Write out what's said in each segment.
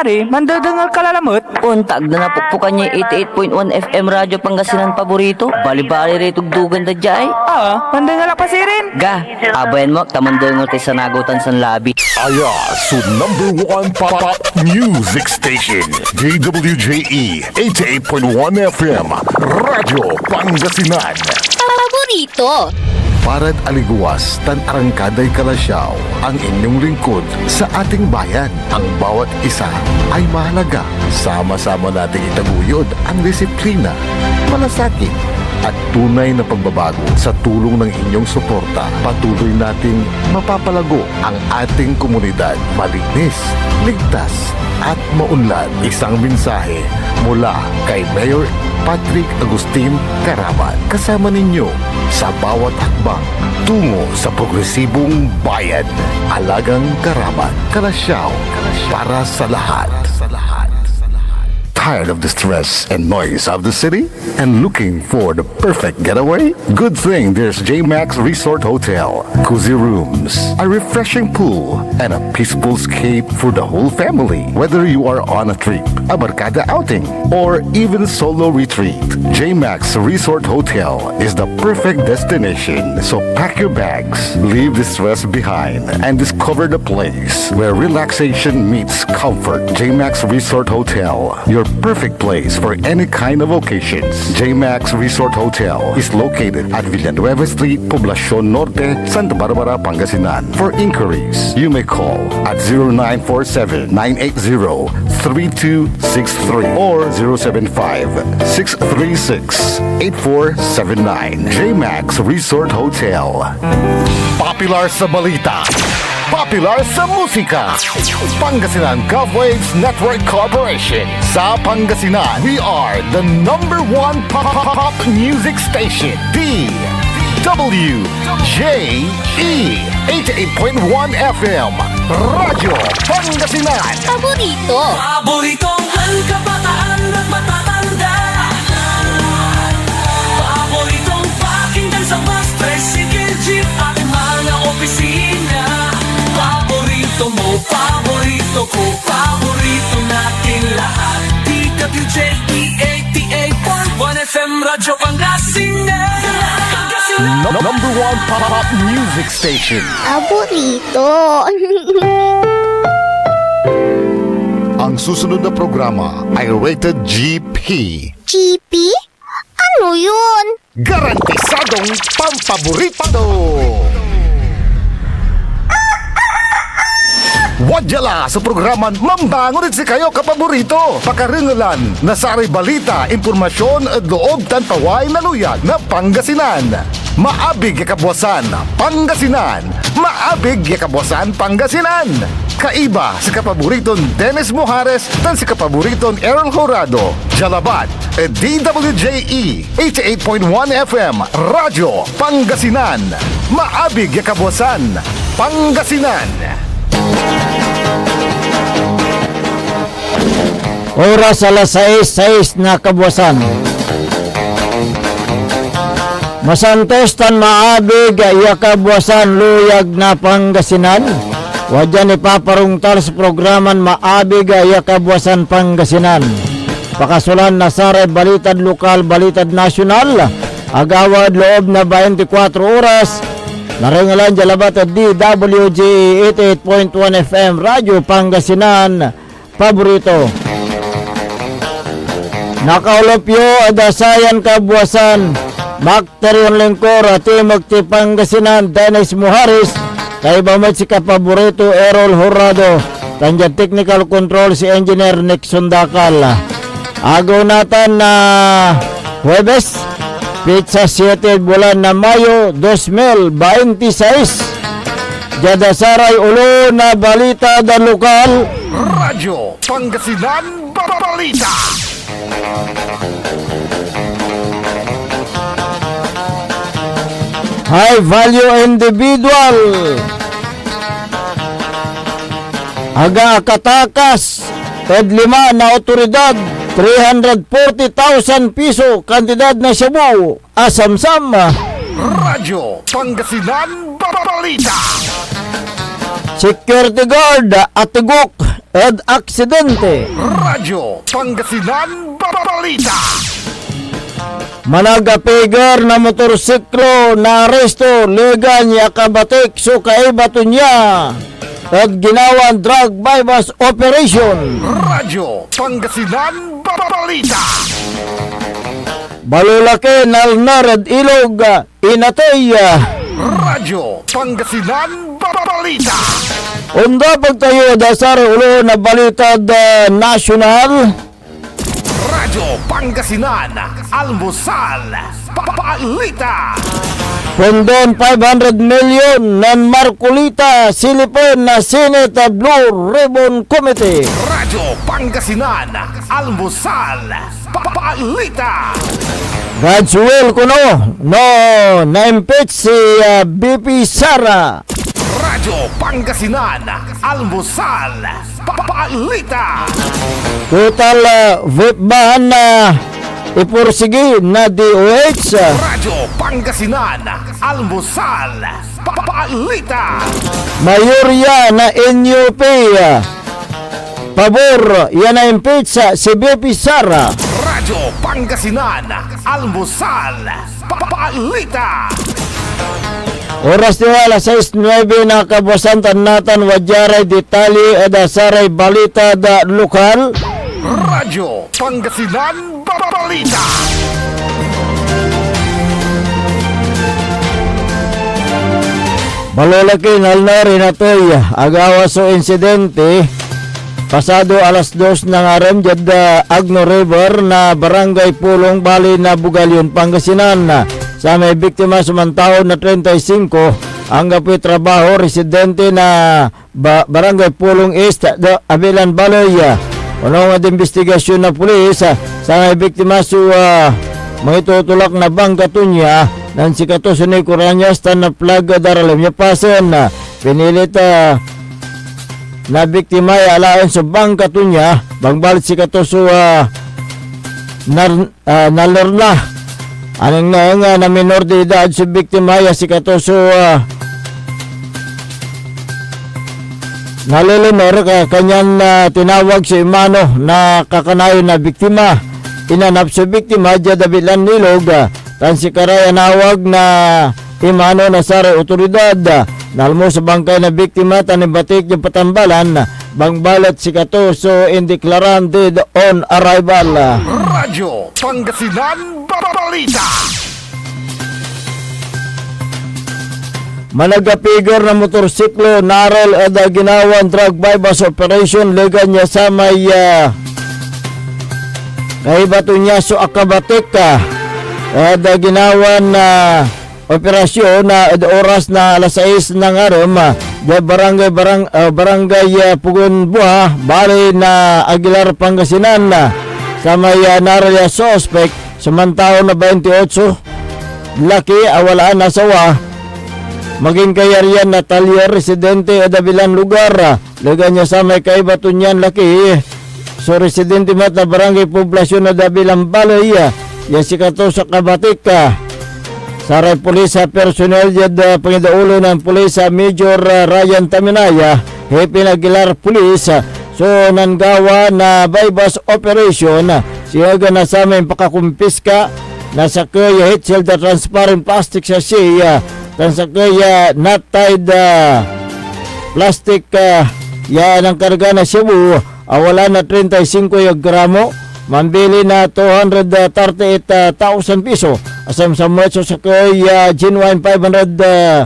Ari, mandadangal kalalamot. Untag na napupukan niya 88.1 FM Radyo Pangasinan paborito. Bali-bali rito dugan da jay. Mandangal pa si rin. Ga, abayan mo, tamandangal tayo sa nagutan sa labi. Aya, so #1 pop music station, DWJE 88.1 FM, Radyo Pangasinan. Paborito. Parad aliguas tan arangkaday kalasyaw ang inyong lingkod sa ating bayan. Ang bawat isa ay mahalaga. Sama-sama nating itaguyod ang disiplina, malasakit at tunay na pagbabago. Sa tulong ng inyong suporta, patuloy nating mapapalago ang ating komunidad. Malinis, ligtas at maunlad. Isang mensahe mula kay Mayor Patrick Agustin Caraman. Kasama ninyo sa bawat hakbang tungo sa progresibong bayan. Alagang Caraman, Kalasyaw, para sa lahat. Tired of the stress and noise of the city and looking for the perfect getaway? Good thing there's J-Max Resort Hotel. Cozy rooms, a refreshing pool, and a peaceful escape for the whole family. Whether you are on a trip, a barkada outing, or even solo retreat, J-Max Resort Hotel is the perfect destination. So pack your bags, leave the stress behind, and discover the place where relaxation meets comfort. J-Max Resort Hotel, your perfect place for any kind of occasions. J-Max Resort Hotel is located at Villanueva Street, Poblacion Norte, Santa Barbara, Pangasinan. For inquiries, you may call at 0947-980-3263 or 075-636-8479. J-Max Resort Hotel. Popular sa balita, popular sa musika. Pangasinan Govwaves Network Corporation. Sa Pangasinan, we are the #1 pop music station. DWJE 88.1 FM. Radyo Pangasinan. Paborito. Paboritong kabataan at matatanda. Paboritong pakinggan sa bus, tricycle, jeep at mga opisina. Paborito mo, paborito ko, paborito natin lahat. DWJE 88.1 FM Radyo Pangasinan. #1 pop music station. Paborito. Ang susunod na programa ay rated GP. GP? Ano yun? Garantisadong pampaborito! Wadyala sa programan Mambangon si kayo kapaborito. Pakaringalan na saray balita, impormasyon at loob tantaway na luyag na Pangasinan. Maabig yakabwasan Pangasinan. Maabig yakabwasan Pangasinan. Kaiba si kapaboriton Dennis Mojares dan si kapaboriton Errol Horado. Jalabat at DWJE 88.1 FM Radyo Pangasinan. Maabig yakabwasan Pangasinan. Oras alas 6:06 na kabuwasan. Masantos tan maabig iya kabuwasan luyag na Pangasinan. Wadyan ipaparungtal sa programan maabig iya kabuwasan Pangasinan. Pakasulan na saray balitad lokal, balitad nasyonal. Agawad loob na 24 oras. Naringalan jalabat at DWJ 88.1 FM Radyo Pangasinan. Paborito. Nakaulopyo adasayan kabuwasan Bakterion Lengkor at Timog Pangasinan Dennis Mojares. Kay bamad si kapaborito Errol Horado. Tanja technical control si Engineer Nixon Dakal. Agaw natin na Huwebes, Pizza 7 bulan na Mayo 2026. Jadasaray ulo na balita da lokal. Radyo Pangasinan Balita. High value individual. Aga katakas. Ted 5 na otoridad. 340,000 piso. Kantidad na Cebu. Asamsam. Radyo Pangasinan Balita. Security guard at tugok at aksidente. Radyo Pangasinan Balita. Managapigar na motorsiklo na aresto liga niya kabatik so kaibato niya at ginawan drug bypass operation. Radyo Pangasinan Balita. Balulaki nalnarad ilog inatay. Radyo Pangasinan Balita. Unda pagtayo dasar ulo na balita da national. Radyo Pangasinan Almusal Balita. Pundon 500 million nan Marcolita silipon na Senate Blue Ribbon Committee. Radyo Pangasinan Almusal Balita. God's will kuno no na-impeach si BP Sara. Radyo Pangasinan Almusal Balita. Total vote ban na ipursige na DOH. Radyo Pangasinan Almusal Balita. Mayorya na NUP pabor yan na impeach si BP Sara. Radyo Pangasinan Almusal Balita. Oras di alas 6:09 na kabusan tanatan wajaray detali ada saray balita da lokal. Radyo Pangasinan Balita. Balolaki nalnari na to'y agawa so insidente pasado alas 2 ng aram jad Agno River na barangay Pulong Bali na Bugalyon, Pangasinan. Sa may biktima sumantahon na 35 ang gapoy trabaho residente na barangay Pulong East Abilan Baloy. Unong at investigasyon na pulis sa may biktima mangitutulak na bangkatunya nan si Katoso ni Kuranyas tan na plaga daralim niya pasen pinilit na biktima ay alaon sa bangkatunya bangbalit si Katoso nalerna anong na minor de edad sa biktima ay si Katoso nalilinor kanyan tinawag si Imano na kakanayo na biktima. Inanap sa biktima jadabilan nilog tan si Karaya nawag na Imano na sara otoridad nalmo sa bangkay na biktima tanibatik yung patambalan bangbalat si Katoso indeclaran dead on arrival. Radyo Pangasinan Balita. Managapigar na motorsiklo narol ada ginawan drug bypass operation ligan niya sa may kaibato niya so akabatik ada ginawan na operasyon na oras na alas 6 ng aram barangay Pugon Buha Bali na Aguilar, Pangasinan sa may narol ya suspect samantao na 28 laki awalaan nasawa maging kayarian na talyer residente adabilan lugar ligan niya sa may kaibato niyan laki so residente mat na barangay poblasyon na dabilang Baloy yan si Katoso kabatik saray pulis personnel jad pangidaulo ng pulis Major Ryan Taminaya Hepe Aguilar Police so nanggawa na bypass operation siya na sa may pakakumpiska nasa kaya hit shield transparent plastic sa siya tan sa kaya not tied plastic yan ang karga na Cebu wala na 35 gramo mambili na 238,000 piso asam sa mucho sa kaya genuine 500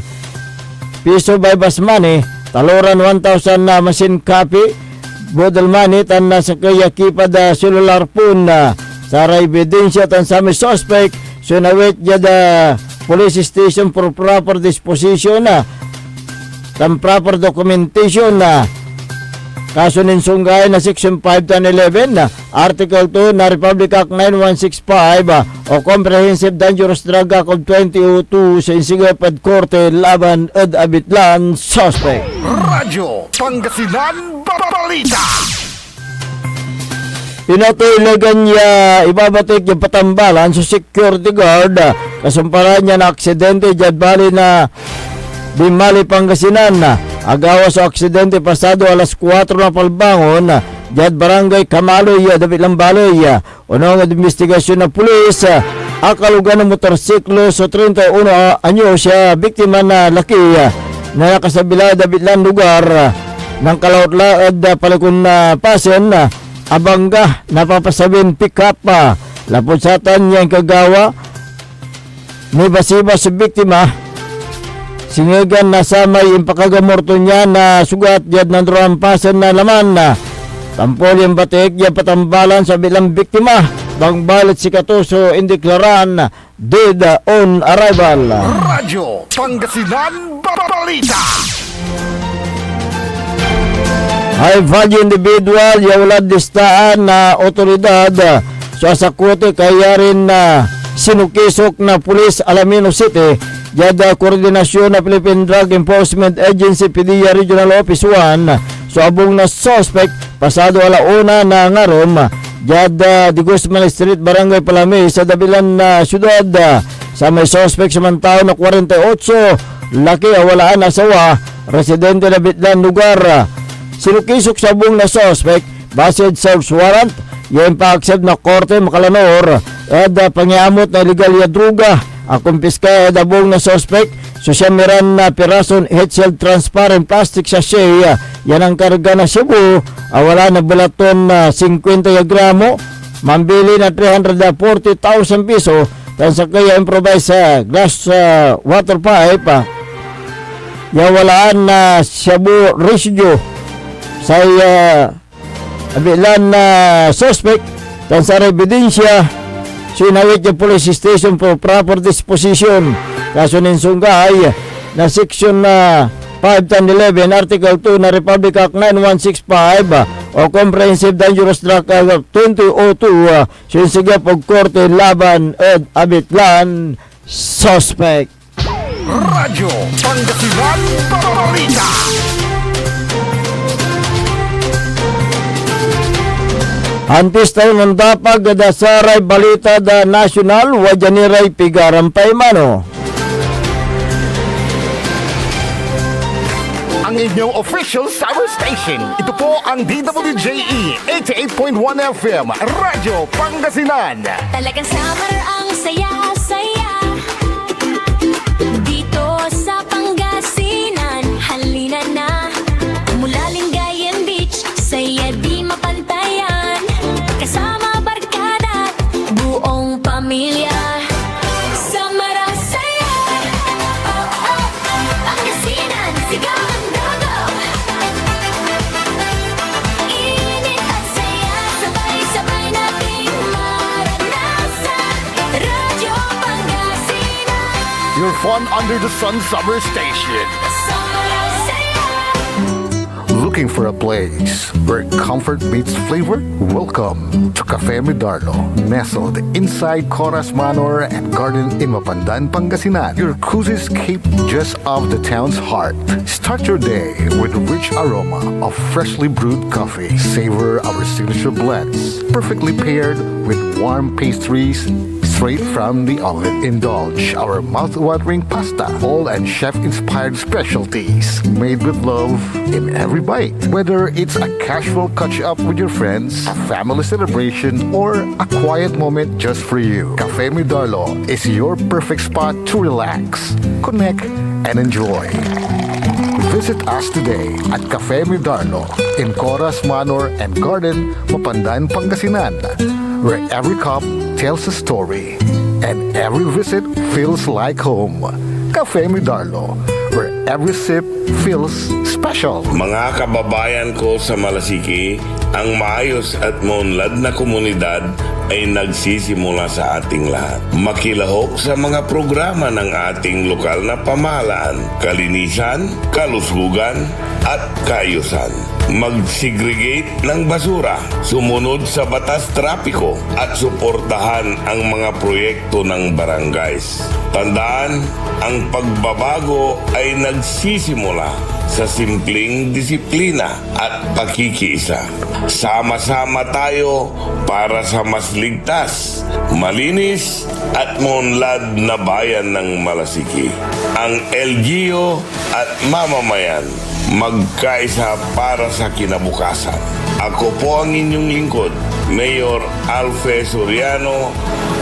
piso bypass money taloran 1,000 na machine copy bodel money tan sa kaya kipad cellular phone sa ebidensya tan sa may suspect so nawit jada police station for proper disposition tam proper documentation kaso ninsunggay na section 5 tan 11 article 2 na Republic Act 9165 o Comprehensive Dangerous Drug Act of 2002 sa insigapad korte laban ed abitlan suspect. Radyo Pangasinan Balita. Pinatulogan niya ibabatik yung patambalan sa security guard kasumparan niya na aksidente dyan bali na Bimali, Pangasinan agawa sa aksidente pasado alas 4 na palbangon diad barangay Kamaloy, David Lambaloy. Unang investigasyon na pulis, akalugan ng motorsiklo sa 31 anyo siya biktima na laki na nakasabila David Lan lugar ng kalaot-laad palikon na pasen abangga napapasabin pick up laputsatan niyang kagawa ni basiba sa biktima singigan na sa may impakagamorto niya na sugat diad ng pasen na laman tampol yung batik yung patambalan sa bilang biktima bang balit si Katuso indiklaran dead on arrival. Radyo Pangasinan Balita. High value individual yawalad listaan na otoridad sa sakote kaya rin na sinukisok na pulis Alamino City yada koordinasyon na Philippine Drug Enforcement Agency PDEA Regional Office 1 so abong na suspect pasado alauna na ngarom yada di Guzman Street Barangay Palami sa dabilan na syudad sa may suspect samantao na 48 laki awalaan asawa residente na bitlan lugar. Sinukisok sa buong na suspect based search warrant yung pa-accept na korte makalanor at pangyamot na illegal ya druga akumpiska at buong na suspect so siya meron na pirason head-shelled transparent plastic sachet yan ang karga na Cebu wala na bulaton na 50 gramo mambili na 340,000 piso tan sa kaya improvise sa glass water pipe yawalaan na Cebu residue sa abilan na suspect tan sa ebidensya sinawit yung police station for proper disposition kaso ninsungay na section na 51011 article 2 na Republic Act 9165 o comprehensive dangerous drug act 2002 sinsiga pag korte laban at abitlan suspect. Radyo Pangasinan Balita. Antes tayo ng dapag da saray balita da national wajaniray pigaran paimano. Ang inyong official summer station. Ito po ang DWJE 88.1 FM Radyo Pangasinan. Talagang summer ang saya-saya dito sa Pangasinan. Halina na mula Lingayen Beach, saya di mapantayan. Kasama barkada, buong pamilya. Summer ang saya, oh oh, Pangasinan, sigaw ang dugo. Init at saya, sabay-sabay nating maranasan. Radyo Pangasinan. Your fun under the sun summer station. Summer ang saya. Looking for a place where comfort meets flavor? Welcome to Cafe Medardo, nestled inside Coras Manor and Garden in Mapandan, Pangasinan. Your cozy escape just off the town's heart. Start your day with a rich aroma of freshly brewed coffee. Savor our signature blends, perfectly paired with warm pastries straight from the oven. Indulge our mouth-watering pasta, all and chef-inspired specialties made with love in every bite. Whether it's a casual catch-up with your friends, a family celebration, or a quiet moment just for you, Cafe Medardo is your perfect spot to relax, connect, and enjoy. Visit us today at Cafe Medardo in Coras Manor and Garden, Mapandan, Pangasinan, where every cup tells a story and every visit feels like home. Cafe Medardo, where every sip feels special. Mga kababayan ko sa Malasiki, ang maayos at maunlad na komunidad ay nagsisimula sa ating lahat. Makilahok sa mga programa ng ating lokal na pamahalaan, kalinisan, kalusugan, at kaayusan. Mag-segregate ng basura, sumunod sa batas trapiko, at suportahan ang mga proyekto ng barangays. Tandaan, ang pagbabago ay nagsisimula sa simpleng disiplina at pakikiisa. Sama-sama tayo para sa mas ligtas, malinis at maunlad na bayan ng Malasiki. Ang LGU at mamamayan magkaisa para sa kinabukasan. Ako po ang inyong lingkod, Mayor Alfe Soriano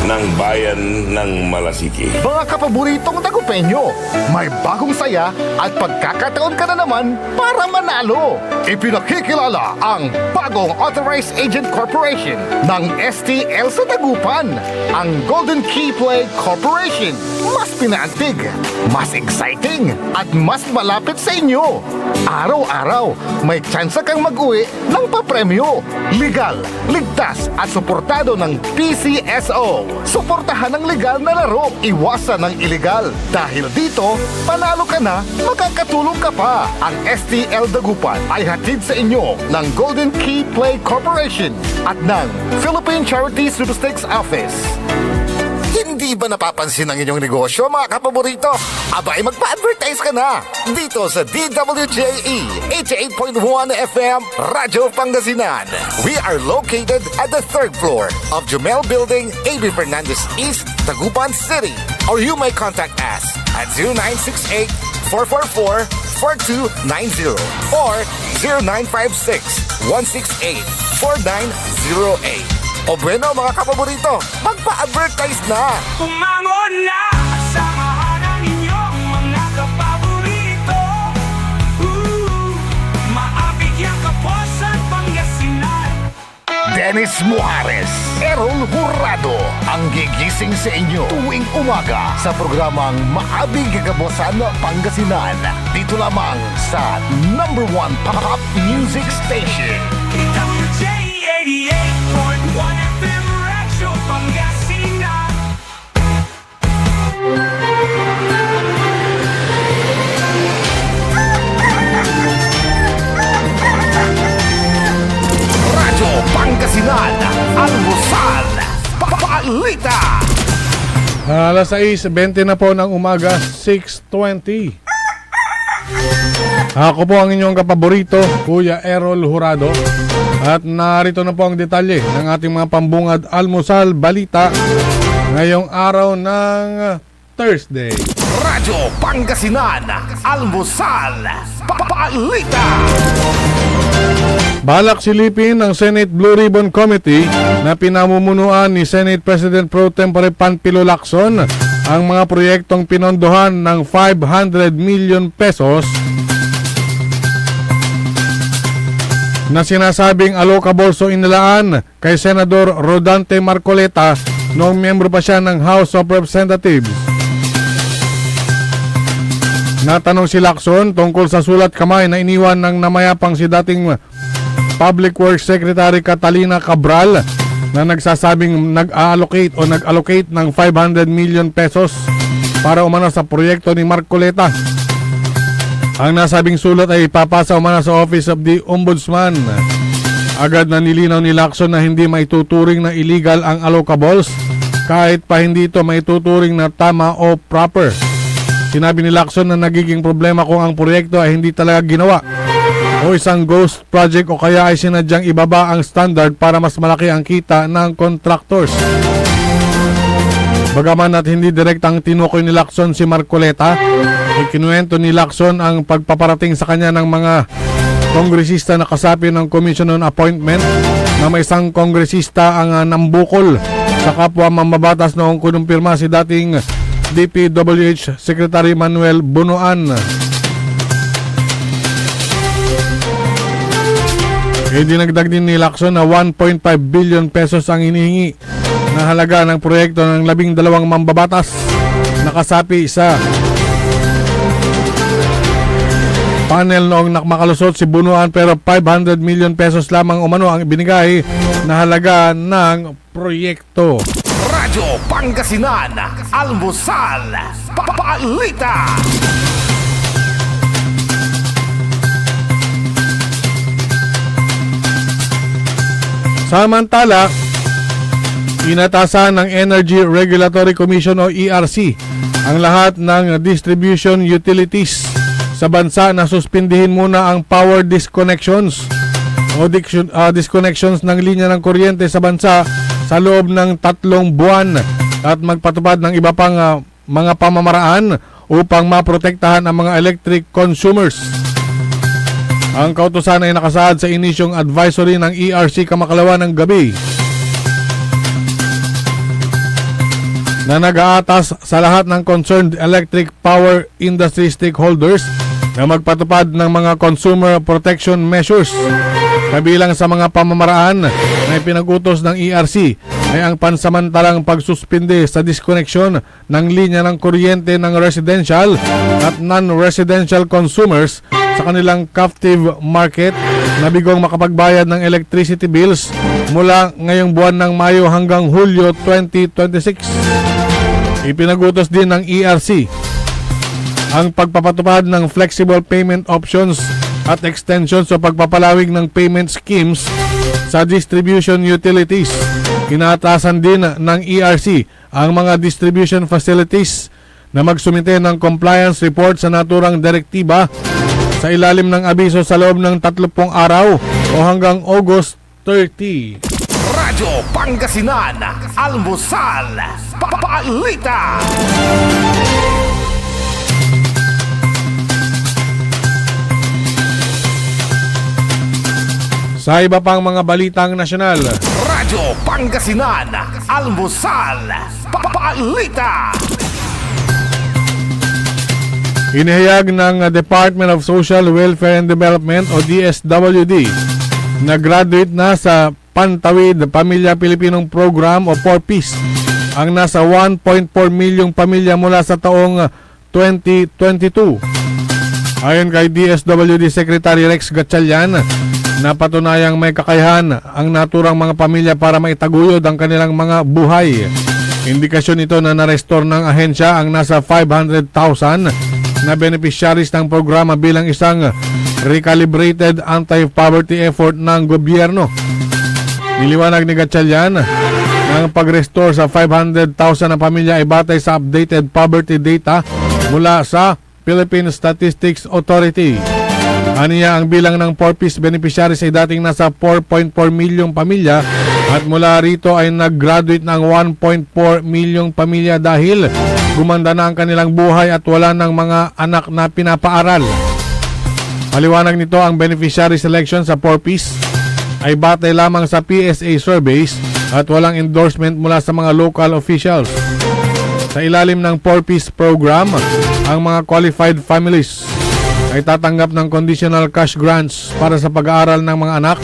ng Bayan ng Malasiki. Mga kapaboritong tagupenyo, may bagong saya at pagkakataon ka na naman para manalo. Ipinakikilala ang bagong Authorized Agent Corporation ng STL sa Dagupan, ang Golden Key Play Corporation. Mas pinaantig, mas exciting, at mas malapit sa inyo. Araw-araw, may tsansa kang mag-uwi ng papremyo. Legal, ligtas at suportado ng PCSO. Suportahan ang legal na laro, iwasan ng illegal. Dahil dito, panalo ka na, makakatulong ka pa. Ang STL Dagupan ay hatid sa inyo ng Golden Key Play Corporation at ng Philippine Charity Sweepstakes Office. Hindi ba napapansin ang inyong negosyo, mga kapaborito? Abay, magpa-advertise ka na dito sa DWJE 88.1 FM Radyo Pangasinan. We are located at the 3rd floor of Jumel Building, AB Fernandez East, Dagupan City. Or you may contact us at 0968-444-4290 or 0956-168-4908. O bueno, mga kapaborito, magpa-advertise na! Umangon na! Samahan ang inyong mga kapaborito. Maabigyan ka po sa Pangasinan. Dennis Muarez, Errol Jurado, ang gigising sa inyo tuwing umaga sa programang Maabig Kagabosan Pangasinan. Dito lamang sa #1 Pop Music Station. WJ 88.1 FM Radyo Pangasinan. Radyo Pangasinan, Almusal, Balita. Alas 6:20 na po ng umaga, 6:20. Ako po ang inyong kapaborito, Kuya Errol Jurado. At narito na po ang detalye ng ating mga pambungad almusal balita ngayong araw ng Thursday. Radyo Pangasinan, Almusal, Balita. Balak silipin ng Senate Blue Ribbon Committee na pinamumunuan ni Senate President Pro Tempore Panfilo Lacson ang mga proyektong pinondohan ng 500 million pesos na sinasabing allocable o inilaan kay Senador Rodante Marcoleta noong miyembro pa siya ng House of Representatives. Natanong si Lacson tungkol sa sulat kamay na iniwan ng namayapang si dating Public Works Secretary Catalina Cabral na nagsasabing nag-allocate ng 500 million pesos para umano sa proyekto ni Marcoleta. Ang nasabing sulat ay ipapasa umano sa Office of the Ombudsman. Agad na nilinaw ni Lacson na hindi maituturing na illegal ang allocables kahit pa hindi ito maituturing na tama o proper. Sinabi ni Lacson na nagiging problema kung ang proyekto ay hindi talaga ginawa o isang ghost project o kaya ay sinadyang ibaba ang standard para mas malaki ang kita ng contractors. Bagaman at hindi direktang tinukoy ni Lacson si Marcoleta, ikinuwento ni Lacson ang pagpaparating sa kanya ng mga kongresista na kasapi ng Commission on Appointment na may isang kongresista ang nambukol sa kapwa mamabatas noong kinumpirma si dating DPWH Secretary Manuel Bunuan. Dinagdag din ni Lacson na 1.5 billion pesos ang hinihingi na halaga ng proyekto ng 12 mambabatas na kasapi sa panel noong makalusot si Bunuan, pero 500 million pesos lamang umano ang ibinigay na halaga ng proyekto. Radyo Pangasinan, Almusal, Balita. Samantala, inatasan ng Energy Regulatory Commission o ERC ang lahat ng distribution utilities sa bansa na suspindihin muna ang power disconnections o disconnections ng linya ng kuryente sa bansa sa loob ng 3 buwan at magpatupad ng iba pang mga pamamaraan upang maprotektahan ang mga electric consumers. Ang kautusan ay nakasaad sa inisyong advisory ng ERC kamakalawa ng gabi na nag-aatas sa lahat ng concerned electric power industry stakeholders na magpatupad ng mga consumer protection measures. Kabilang sa mga pamamaraan na ipinag-utos ng ERC ay ang pansamantalang pagsuspinde sa disconnection ng linya ng kuryente ng residential at non-residential consumers sa kanilang captive market na bigong makapagbayad ng electricity bills mula ngayong buwan ng Mayo hanggang Hulyo 2026. Ipinagutos din ng ERC ang pagpapatupad ng flexible payment options at extension sa pagpapalawig ng payment schemes sa distribution utilities. Inaatasan din ng ERC ang mga distribution facilities na magsumite ng compliance report sa naturang direktiba sa ilalim ng abiso sa loob ng 30 araw o hanggang August 30. Radyo Pangasinan, Almusal, Papalita. Sa iba pang mga balitang nasyonal, Radyo Pangasinan, Almusal, Papalita. inihayag ng Department of Social Welfare and Development o DSWD na graduate na sa Pantawid Pamilya Pilipinong Program o 4Ps ang nasa 1.4 milyong pamilya mula sa taong 2022. Ayon kay DSWD Secretary Rex Gatchalian, napatunayang may kakayahan ang naturang mga pamilya para maitaguyod ang kanilang mga buhay. Indikasyon ito na na-restore ng ahensya ang nasa 500,000 na beneficiaries ng programa bilang isang recalibrated anti-poverty effort ng gobyerno. Niliwanag ni Gatchalian na ang pag-restore sa 500,000 na pamilya ay batay sa updated poverty data mula sa Philippine Statistics Authority. Aniya ang bilang ng 4Ps beneficiaries ay dating nasa 4.4 milyong pamilya at mula rito ay nag-graduate ng 1.4 milyong pamilya dahil gumanda na ang kanilang buhay at wala ng mga anak na pinapaaral. Paliwanag nito, ang beneficiary selection sa 4Ps ay batay lamang sa PSA surveys at walang endorsement mula sa mga local officials. Sa ilalim ng 4Ps program, ang mga qualified families ay tatanggap ng conditional cash grants para sa pag-aaral ng mga anak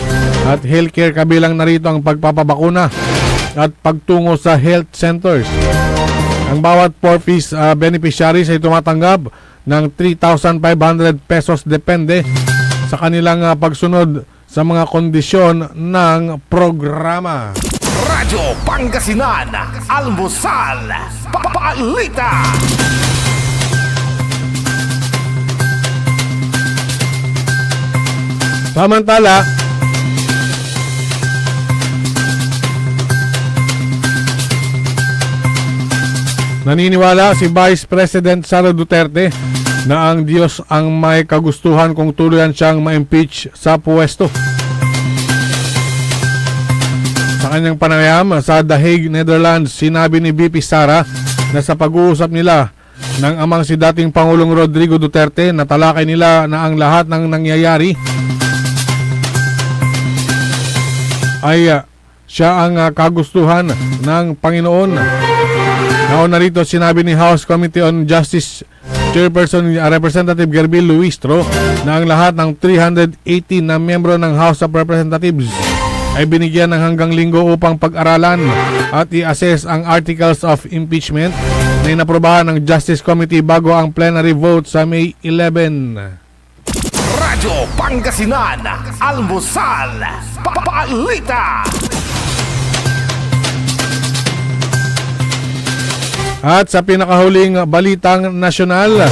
at healthcare, kabilang na rito ang pagpapabakuna at pagtungo sa health centers. Ang bawat 4Ps beneficiaries ay tumatanggap ng 3,500 pesos depende sa kanilang pagsunod sa mga kondisyon ng programa. Radyo Pangasinan, Almusal, Papalita. Samantala, naniniwala si Vice President Sara Duterte na ang Diyos ang may kagustuhan kung tuluyan siyang ma-impeach sa puwesto. Sa kanyang panayam sa The Hague, Netherlands, sinabi ni VP Sara na sa pag-uusap nila ng amang si dating Pangulong Rodrigo Duterte, na talakay nila na ang lahat ng nangyayari ay siya ang kagustuhan ng Panginoon. Nauna rito, sinabi ni House Committee on Justice Chairperson Representative Gerbil Luistro na ang lahat ng 380 na miyembro ng House of Representatives ay binigyan ng hanggang linggo upang pag-aralan at i-assess ang articles of impeachment na inaprobahan ng Justice Committee bago ang plenary vote sa May 11. Radyo Pangasinan, Almusal, Papalita. At sa pinakahuling balitang nasyonal,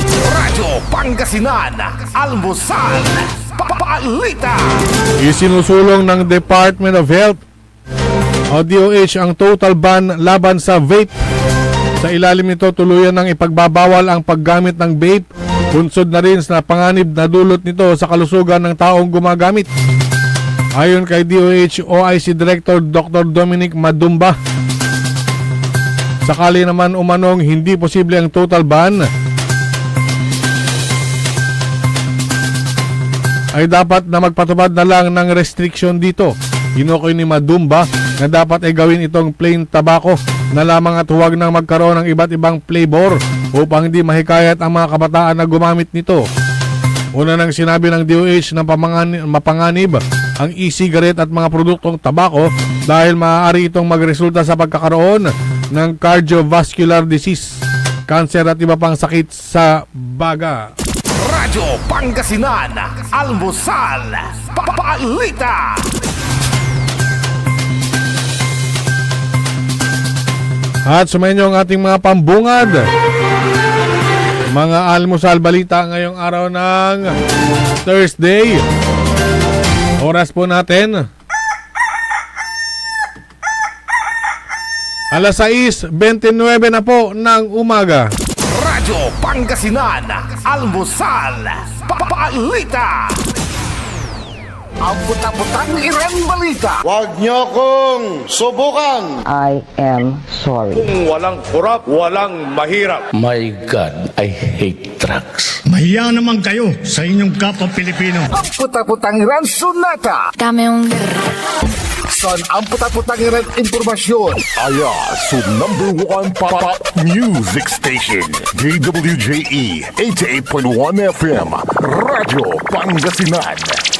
Radyo Pangasinan, Almusal, Papalita. isinusulong ng Department of Health o DOH ang total ban laban sa vape. Sa ilalim nito, tuluyan ng ipagbabawal ang paggamit ng vape. Bunsod na rin sa panganib na dulot nito sa kalusugan ng taong gumagamit. Ayon kay DOH OIC Director Dr. Dominic Madumba, sakali naman umanong hindi posible ang total ban, ay dapat na magpatupad na lang ng restriction dito. Inukoy ni Madumba na dapat ay gawin itong plain tobacco na lamang at huwag nang magkaroon ng iba't ibang flavor upang hindi mahikayat ang mga kabataan na gumamit nito. Una nang sinabi ng DOH na mapanganib ang e-cigarette at mga produktong tabako dahil maaari itong magresulta sa pagkakaroon ng cardiovascular disease, cancer at iba pang sakit sa baga. Radyo Pangasinan, Almusal, Papalita. At sumayin ang ating mga pambungad. Mga almusal balita ngayong araw ng Thursday. Oras po natin 6:29 na po ng umaga. Radyo Pangasinan, Almusal, Papalita. Ang puta-putang Iran balita. Huwag niyo kong subukan. I am sorry. Kung walang kurap, walang mahirap. My God, I hate drugs. Mahiya naman kayo sa inyong kapwa Pilipino. Ang puta-putang Iran sunata. Dame yung Son ang puta-putang Iran impormasyon. Aya sa #1 pop music station. DWJE 88.1 FM. Radyo Pangasinan.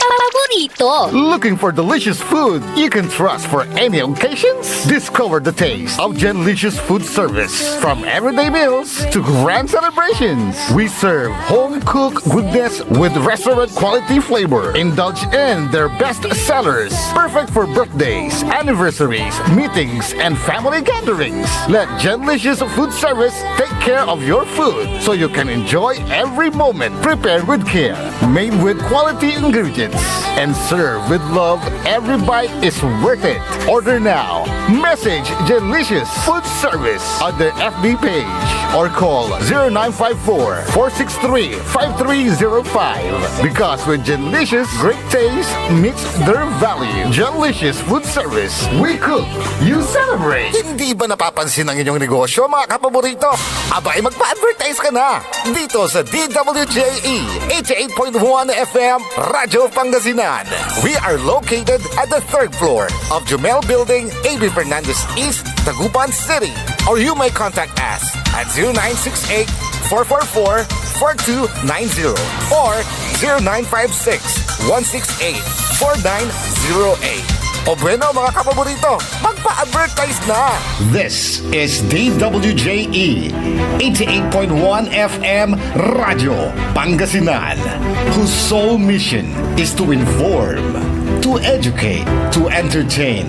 Paborito. Looking for delicious food you can trust for any occasions? Discover the taste of Genlicious Food Service. From everyday meals to grand celebrations, we serve home-cooked goodness with restaurant-quality flavor. Indulge in their best sellers, perfect for birthdays, anniversaries, meetings, and family gatherings. Let Genlicious Food Service take care of your food so you can enjoy every moment. Prepared with care, made with quality ingredients, and served with love. Every bite is worth it. Order now. Message Delicious Food Service on their FB page or call 0954-463-5305. Because with Delicious, great taste meets their value. Delicious Food Service. We cook, you celebrate. Hindi ba napapansin ang inyong negosyo, mga kapaborito? Abay, magpa-advertise ka na dito sa DWJE 88.1 FM Radyo Pangasinan. We are located at the 3rd floor of Jumel Building, A.B. Fernandez East, Tagupan City. Or you may contact us at 0968-444-4290 or 0956-168-4908. O bueno, mga kapaborito, magpa-advertise na! This is DWJE 88.1 FM Radio Pangasinan, whose sole mission is to inform, to educate, to entertain,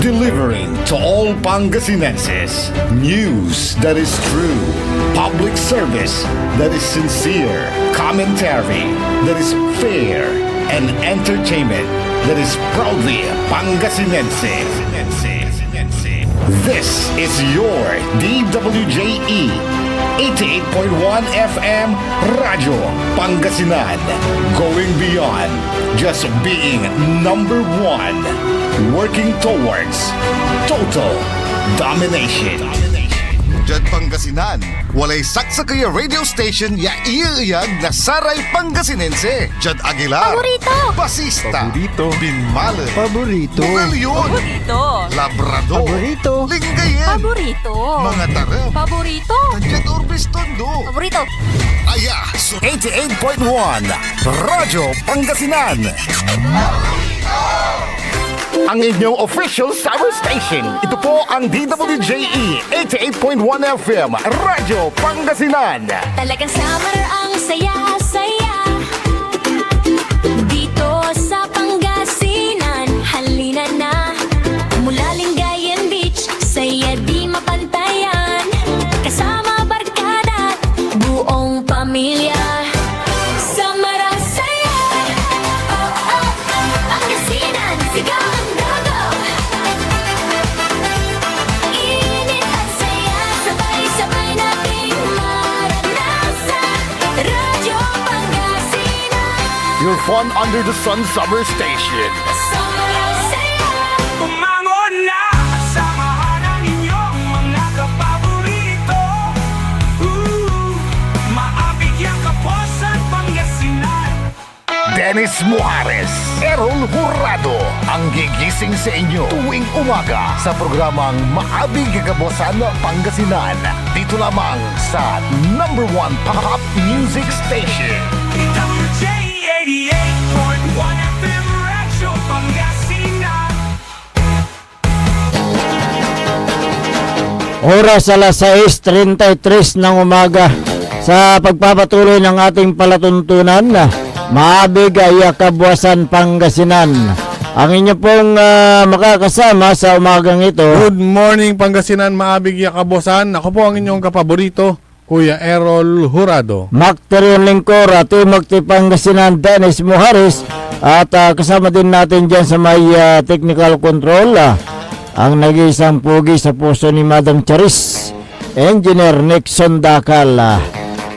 delivering to all Pangasinenses news that is true, public service that is sincere, commentary that is fair, and entertainment that is proudly Pangasinense. This is your DWJE 88.1 FM Radio Pangasinan, going beyond just being number one, working towards total domination. Jad Pangasinan, walay saksakaya radio station ya iiyag na saray Pangasinense. Jad Aguilar, Paborito. Basista, Paborito, Binmalen, Paborito. Bugalyon, Labrador, Paborito. Lingayen, Paborito. mga tarap, Paborito. Jad Orbis Tondo. Paborito. Aya, so 88.1 Radyo Pangasinan. Ang inyong official summer station. Ito po ang DWJE 88.1 FM Radyo Pangasinan. Talagang summer ang saya-saya. Dito sa Pangasinan, halina na. Mula Lingayen Beach, saya di mapantayan. Kasama barkada, buong pamilya. Summer ang saya. Oh, oh, oh. Pangasinan, sigaw ang dago. Init at saya, sabay-sabay nating maranasan. Radyo Pangasinan. Your fun under the sun summer station. Summer ang saya. Umangon na, samahan ang inyong mga kapaborito. Maabig yang kapusan Pangasinan. Dennis Muarez, Errol Jurado, ang gigising sa inyo tuwing umaga sa programang Maabig Kagabosan Pangasinan. Dito lamang sa #1 Pop Music Station. WJ 88.1 FM Radyo Pangasinan. Oras alas 6:33 ng umaga sa pagpapatuloy ng ating palatuntunan na Maabig ay Kabuwasan Pangasinan. Ang inyo pong makakasama sa umagang ito. Good morning Pangasinan, Maabig Yakabosan. Ako po ang inyong kapaborito, Kuya Errol Jurado. Macterion Lingkor at Timogti Pangasinan, Dennis Muharis. At kasama din natin dyan sa may technical control ang nag-iisang pugi sa puso ni Madam Charis, Engineer Nixon Dakal.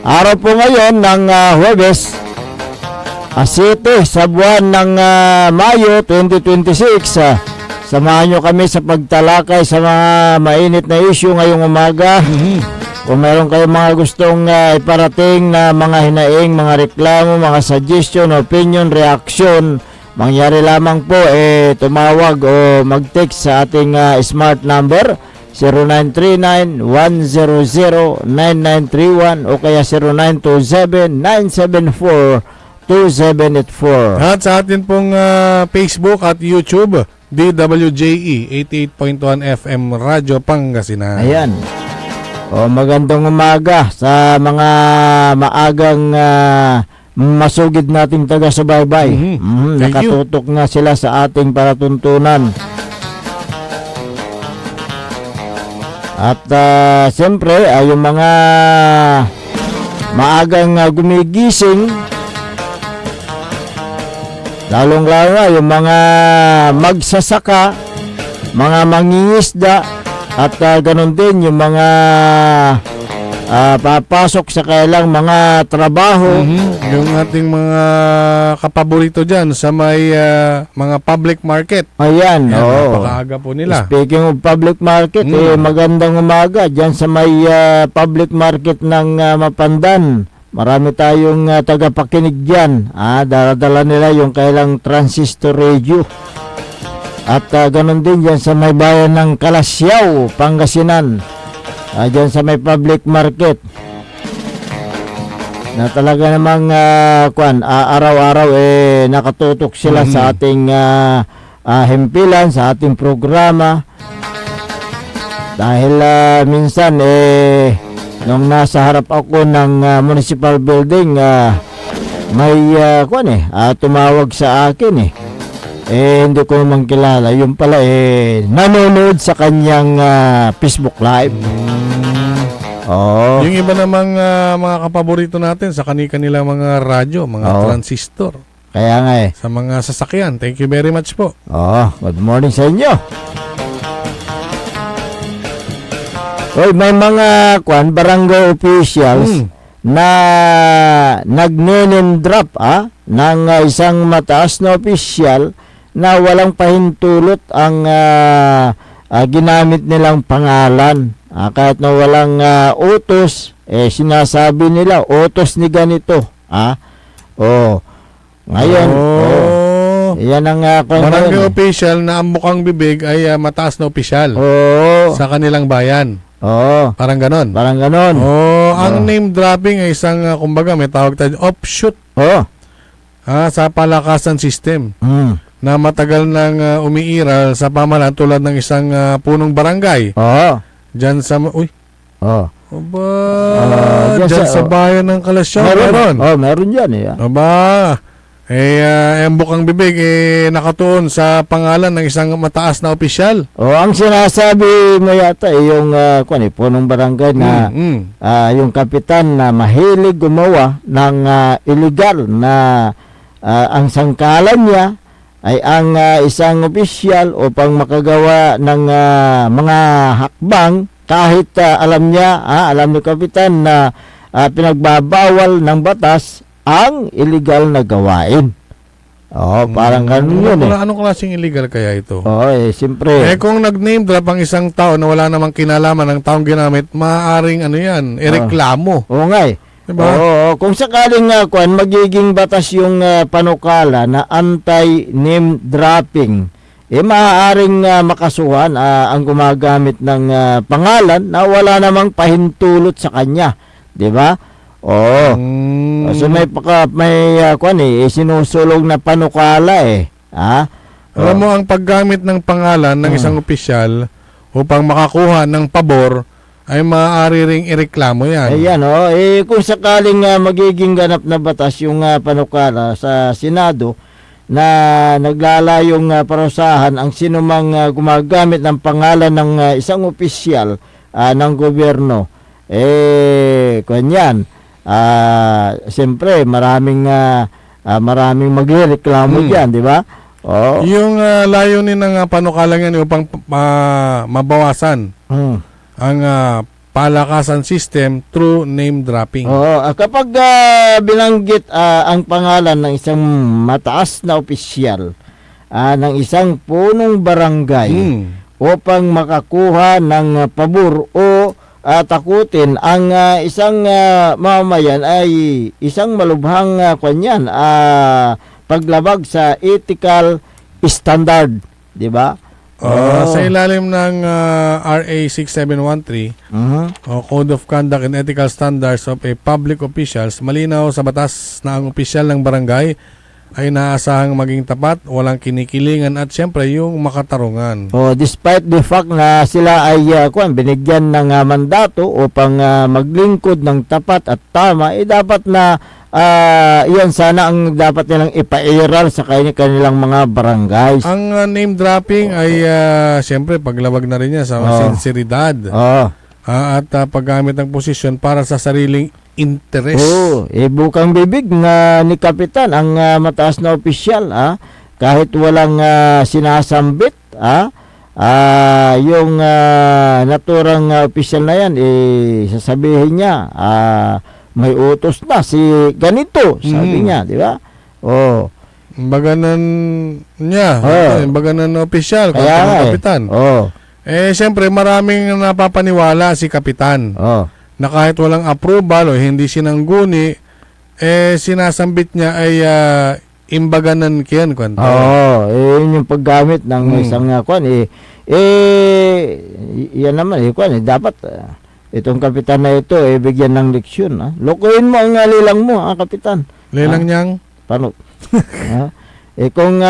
Araw po ngayon ng Huwebes, 7 sa buwan ng Mayo 2026. Samahan nyo kami sa pagtalakay sa mga mainit na issue ngayong umaga. Kung meron kayong mga gustong iparating na mga hinaing, mga reklamo, mga suggestion, opinion, reaction, mangyari lamang po tumawag o mag-text sa ating smart number 0939-100-9931 o kaya 0927-974-2784. At sa atin pong Facebook at YouTube, DWJE 88.1 FM Radyo Pangasinan. Ayan. O magandang umaga sa mga maagang masugid nating taga-subaybay. Thank you. Nakatutok na sila sa ating palatuntunan. At siyempre ay yung mga maagang gumigising, lalong-lalo yung mga magsasaka, mga mangingisda, at ganun din yung mga papasok sa kailang mga trabaho. Yung ating mga kapaborito dyan sa may mga public market. Ayan, Yan, oo. napakaaga po nila. Speaking of public market, magandang umaga dyan sa may public market ng Mapandan. Marami tayong tagapakinig dyan. Dala-dala nila yung kailang transistor radio. At ganun din dyan sa may bayan ng Kalasyaw, Pangasinan. Dyan sa may public market. Na talaga namang araw-araw nakatutok sila sa ating himpilan, sa ating programa. Dahil minsan nung nasa harap ako ng municipal building, may tumawag sa akin hindi ko naman kilala. Yung pala nanonood sa kanyang Facebook Live. Yung iba namang mga kapaborito natin sa kanilang mga radyo, mga transistor. Kaya nga Sa mga sasakyan. Thank you very much po. good morning sa inyo. May mga barangay officials na nag-name drop ng isang mataas na opisyal na walang pahintulot ang ginamit nilang pangalan. Kahit na walang utos, sinasabi nila, utos ni ganito. Ngayon, yan ang barangay official na ang mukhang bibig ay mataas na opisyal sa kanilang bayan. Parang ganon. Ang name dropping ay isang, kumbaga, may tawag tayo, offshoot. Sa palakasan system. Na matagal nang umiiral sa pamahalaan tulad ng isang punong barangay. Diyan sa diyan sa bayan ng Kalasyaw meron. Meron yan ang bukang bibig nakatuon sa pangalan ng isang mataas na opisyal. Ang sinasabi mo yata yung punong barangay na yung kapitan na mahilig gumawa ng illegal na ang sangkalan niya ay ang isang opisyal upang makagawa ng mga hakbang kahit alam ni kapitan na pinagbabawal ng batas ang illegal na gawain. Parang ganun yun Anong klaseng illegal kaya ito? Siyempre. Kung nag-name drop ang isang tao na wala namang kinalaman ng taong ginamit, maaaring ireklamo. Diba? Oo, kung sakaling kuan magiging batas yung panukala na anti-name dropping, maaaring makasuhan ang gumagamit ng pangalan na wala namang pahintulot sa kanya, 'di ba? Oo. So may kuan sinusulog na panukala ha? Alam mo, ang paggamit ng pangalan ng isang opisyal upang makakuha ng pabor ay maaari ring ireklamo yan. Ayan, kung sakaling magiging ganap na batas yung panukala sa Senado na naglalayong parusahan ang sinumang gumagamit ng pangalan ng isang opisyal ng gobyerno, kanyan, siyempre maraming magreklamo diyan, di ba? Oh. Yung layunin ng panukalang yan upang mabawasan ang palakasan system through name dropping. Kapag binanggit ang pangalan ng isang mataas na opisyal ng isang punong barangay upang makakuha ng pabor o takutin ang isang mamamayan, ay isang malubhang kanyan paglabag sa ethical standard, di ba? Sa ilalim ng RA 6713, Code of Conduct and Ethical Standards of a Public Officials, malinaw sa batas na ang opisyal ng barangay ay naasahang maging tapat, walang kinikilingan at siyempre yung makatarungan. Despite the fact na sila ay binigyan ng mandato upang maglingkod ng tapat at tama, dapat na iyan sana ang dapat nilang ipairal sa kanilang mga barangays. Ang name dropping ay siyempre paglawag na rin niya sa sinseridad at paggamit ng posisyon para sa sariling interest. Bukang bibig na ni Kapitan ang mataas na opisyal, kahit walang sinasambit, yung naturang opisyal na yan, sasabihin niya, may utos na si ganito, sabi niya, di ba? Baganan niya, baganan na opisyal, Kapitan. Siyempre, maraming napapaniwala si Kapitan na kahit walang approval o hindi sinangguni, sinasambit niya ay imbaganan kiyan. Yun yung paggamit ng isang kwan. Yan naman, dapat itong Kapitan na ito, bigyan ng leksyon. Lokohin mo ang lilang mo, Kapitan. Lilang niyang? Paano? Kung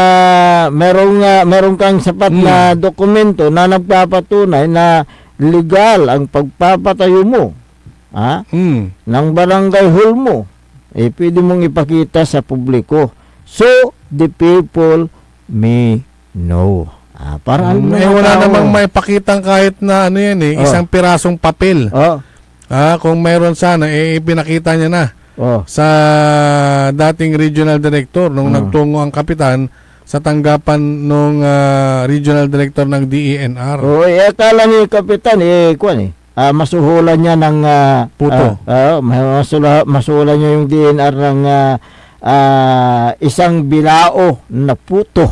meron kang sapat na dokumento na nagpapatunay na legal ang pagpapatayo mo ng barangay hall mo, pwede mong ipakita sa publiko so the people may know. Para wala namang may pakitang kahit na isang pirasong papel. Kung meron sana, pinakita niya na sa dating regional director nung nagtungo ang Kapitan sa tanggapan nung regional director ng DENR. Akala ni Kapitan, masuhulan niya ng puto. Masuhulan niya yung DNR ng isang bilao na puto.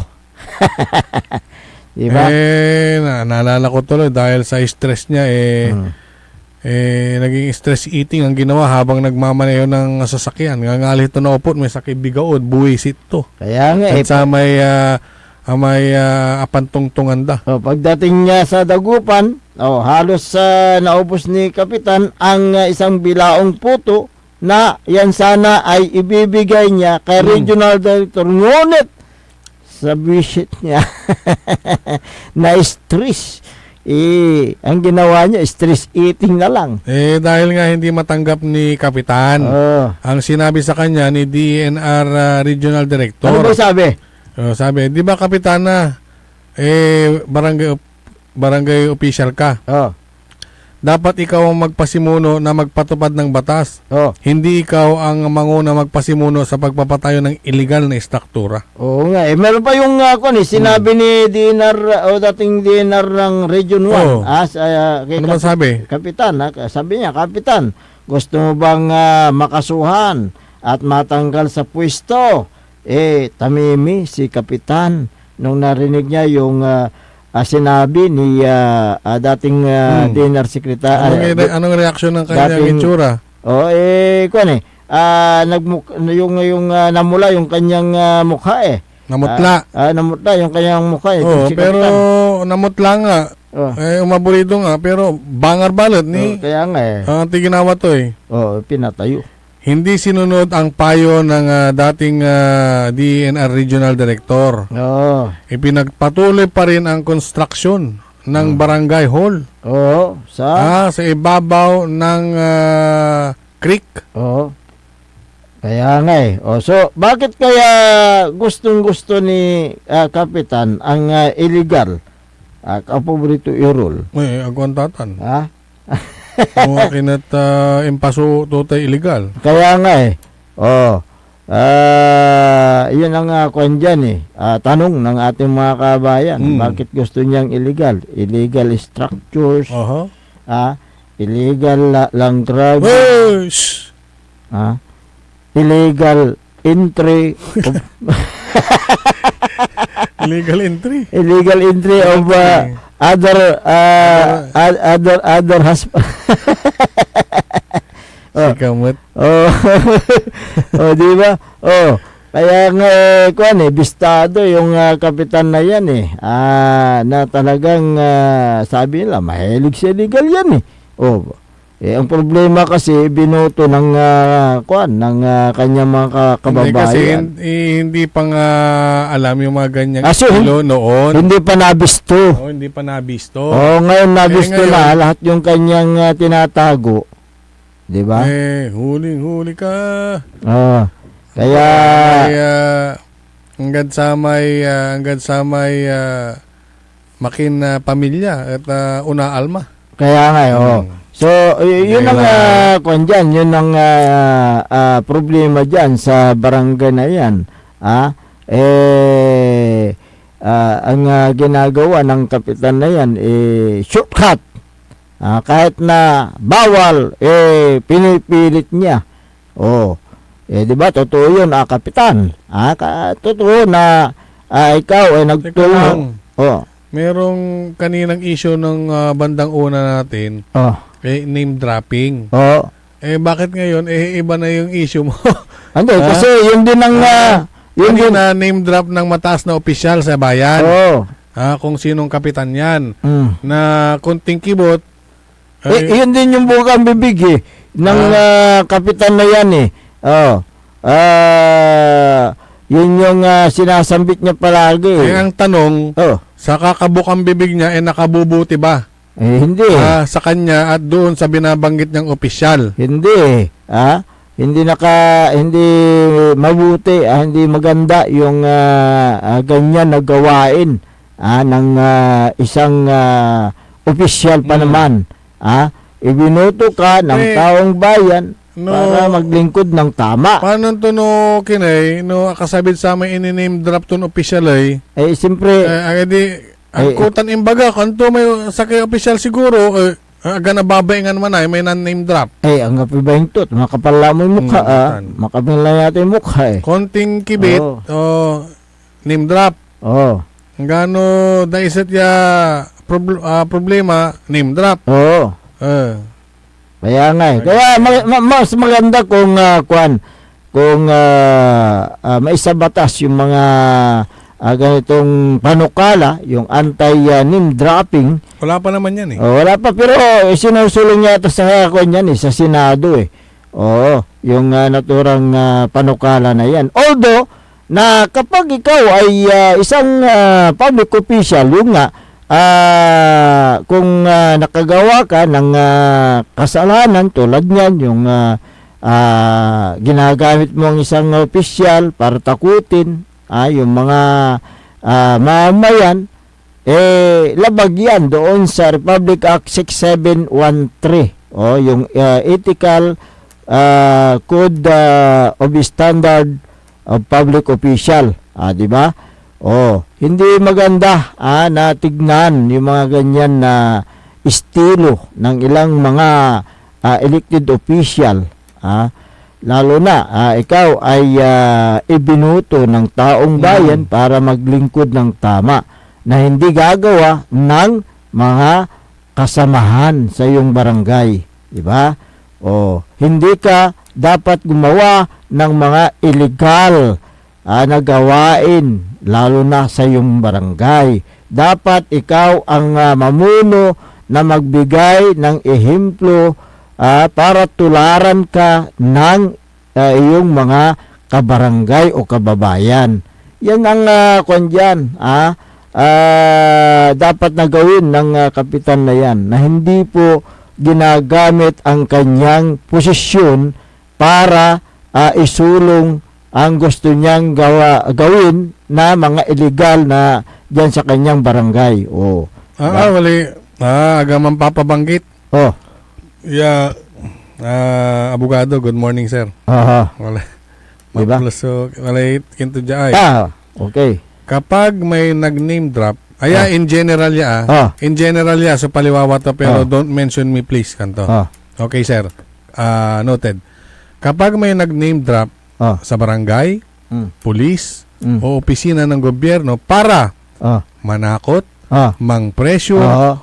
Diba? Naalala ko tuloy dahil sa stress niya, naging stress eating ang ginawa habang nagmamaneho ng sasakyan. Ngangali ito na upot, may sakit bigaod, buwisit to. Kaya nga at sa may apantungtungan da. Pagdating niya sa dagupan, halos naubos ni Kapitan ang isang bilaong puto na yan sana ay ibibigay niya kay regional director. Ngunit sa visit niya na stress, ang ginawa niya stress eating na lang. Dahil nga hindi matanggap ni Kapitan ang sinabi sa kanya ni DENR regional director. Ano ba sabi? Sabi, di ba Kapitan na barangay official ka? Dapat ikaw ang magpasimuno na magpatupad ng batas. Hindi ikaw ang manguna magpasimuno sa pagpapatayo ng illegal na struktura. Oo nga. Meron pa yung sinabi ni DNR o dating DNR ng Region 1. Ano man sabi? Kapitan, sabi niya, Kapitan, gusto mo bang makasuhan at matanggal sa pwesto? Tamimi si Kapitan nung narinig niya yung sinabi ni dating DNR Secretary. Anong reaksyon ng kanyang itsura? Kuan yung namula yung kanyang mukha eh. Namutla. Namutla yung kanyang mukha eh. Oh, Si pero Kapitan. namutla nga. Oh. Umaburido nga, pero bangar balot ni. Kaya nga eh. Ang ginawa to eh. Pinatayo. Hindi sinunod ang payo ng dating DENR Regional Director. Ipinagpatuloy pa rin ang construction ng barangay hall. Sa ibabaw ng creek. Kaya nga eh. So, bakit kaya gustong-gusto ni Kapitan ang illegal? Kapaborito i-rule. Ako ang tatan. Ha? Kung akin at impaso tutay illegal. Kaya nga eh. Yun ang kwan dyan eh. Tanong ng ating mga kabayan. Bakit gusto niyang illegal? Illegal structures. Illegal lang driving. Illegal entry. Illegal entry. Illegal entry of other husband. Sikamot. Di ba? Kaya nga kuan bistado yung kapitan na yan eh. Na talagang sabi nila mahilig sa illegal yan eh. Ang problema kasi binoto ng ng kanyang mga kababayan. Kasi hindi pa nga alam yung mga ganyang noon. Hindi pa nabisto. Hindi pa nabisto. Ngayon nabisto na lahat yung kanyang tinatago. 'Di ba? Huling-huli ka. Kaya hanggang sa may makin pamilya at una alma. Kaya nga So, yun ang kwan dyan, yun ang problema dyan sa barangay na yan. Ang ginagawa ng kapitan na yan, shortcut. Kahit na bawal, pinipilit niya. Di ba, totoo yun, kapitan. Totoo na ikaw ay nagtulong. Merong kaninang issue ng bandang una natin. Name dropping. Bakit ngayon iba na yung issue mo? Hindi, kasi yun din ang yun na name drop ng mataas na opisyal sa bayan. Kung sinong kapitan yan. Na kunting kibot. Yun din yung bukang bibig ng kapitan na yan eh. Yun yung sinasambit niya palagi. Ang tanong, sa kakabukang bibig niya nakabubuti ba? Hindi. Sa kanya at doon sa binabanggit niyang opisyal. Hindi. Hindi mabuti, hindi maganda yung ganyan na gawain ng isang opisyal pa naman. Ibinoto ka ng taong bayan para maglingkod ng tama. Paano ito kasabit sa may in-name drop to opisyal siyempre, ang kutan imbaga, kanto may sakay opisyal siguro, aga nababaingan man may non-name drop. Ang kapibahintot, makapala mo yung mukha, makapala natin yung mukha Konting kibit, name drop. Gano daiset ya problema, name drop. Kaya nga Kaya mas maganda kung maisabatas yung mga ganitong panukala, yung anti-name dropping. Wala pa naman yan wala pa, pero sinusulong niya ito sa sa Senado yung naturang panukala na yan. Although, na kapag ikaw ay isang public official, yung kung nakagawa ka ng kasalanan tulad niyan, yung ginagamit mo ang isang official para takutin yung mga mamayan, labag yan doon sa Republic Act 6713, yung Ethical Code of Standard of Public Official, di ba? Hindi maganda na tignan yung mga ganyan na estilo ng ilang mga elected official, lalo na ikaw ay ibinuto ng taong bayan para maglingkod ng tama, na hindi gagawa ng mga kasamahan sa iyong barangay, di ba? Hindi ka dapat gumawa ng mga illegal na gawain, lalo na sa iyong barangay. Dapat ikaw ang mamuno na magbigay ng ehemplo para tularan ka ng iyong mga kabarangay o kababayan. Yan ang kondyan, dapat na gawin ng kapitan na yan, na hindi po ginagamit ang kanyang posisyon para isulong ang gusto niyang gawin na mga illegal na dyan sa kanyang barangay. Wali. Agaman papabanggit. Yeah. Abogado, good morning, sir. Wala. Diba? Wala kinto dyan. Okay. Kapag may nag-name drop, in general in general so paliwawa to, pero don't mention me please, kanto. Okay, sir. Noted. Kapag may nag-name drop sa barangay, pulis, o opisina ng gobyerno para manakot, mangpresyo,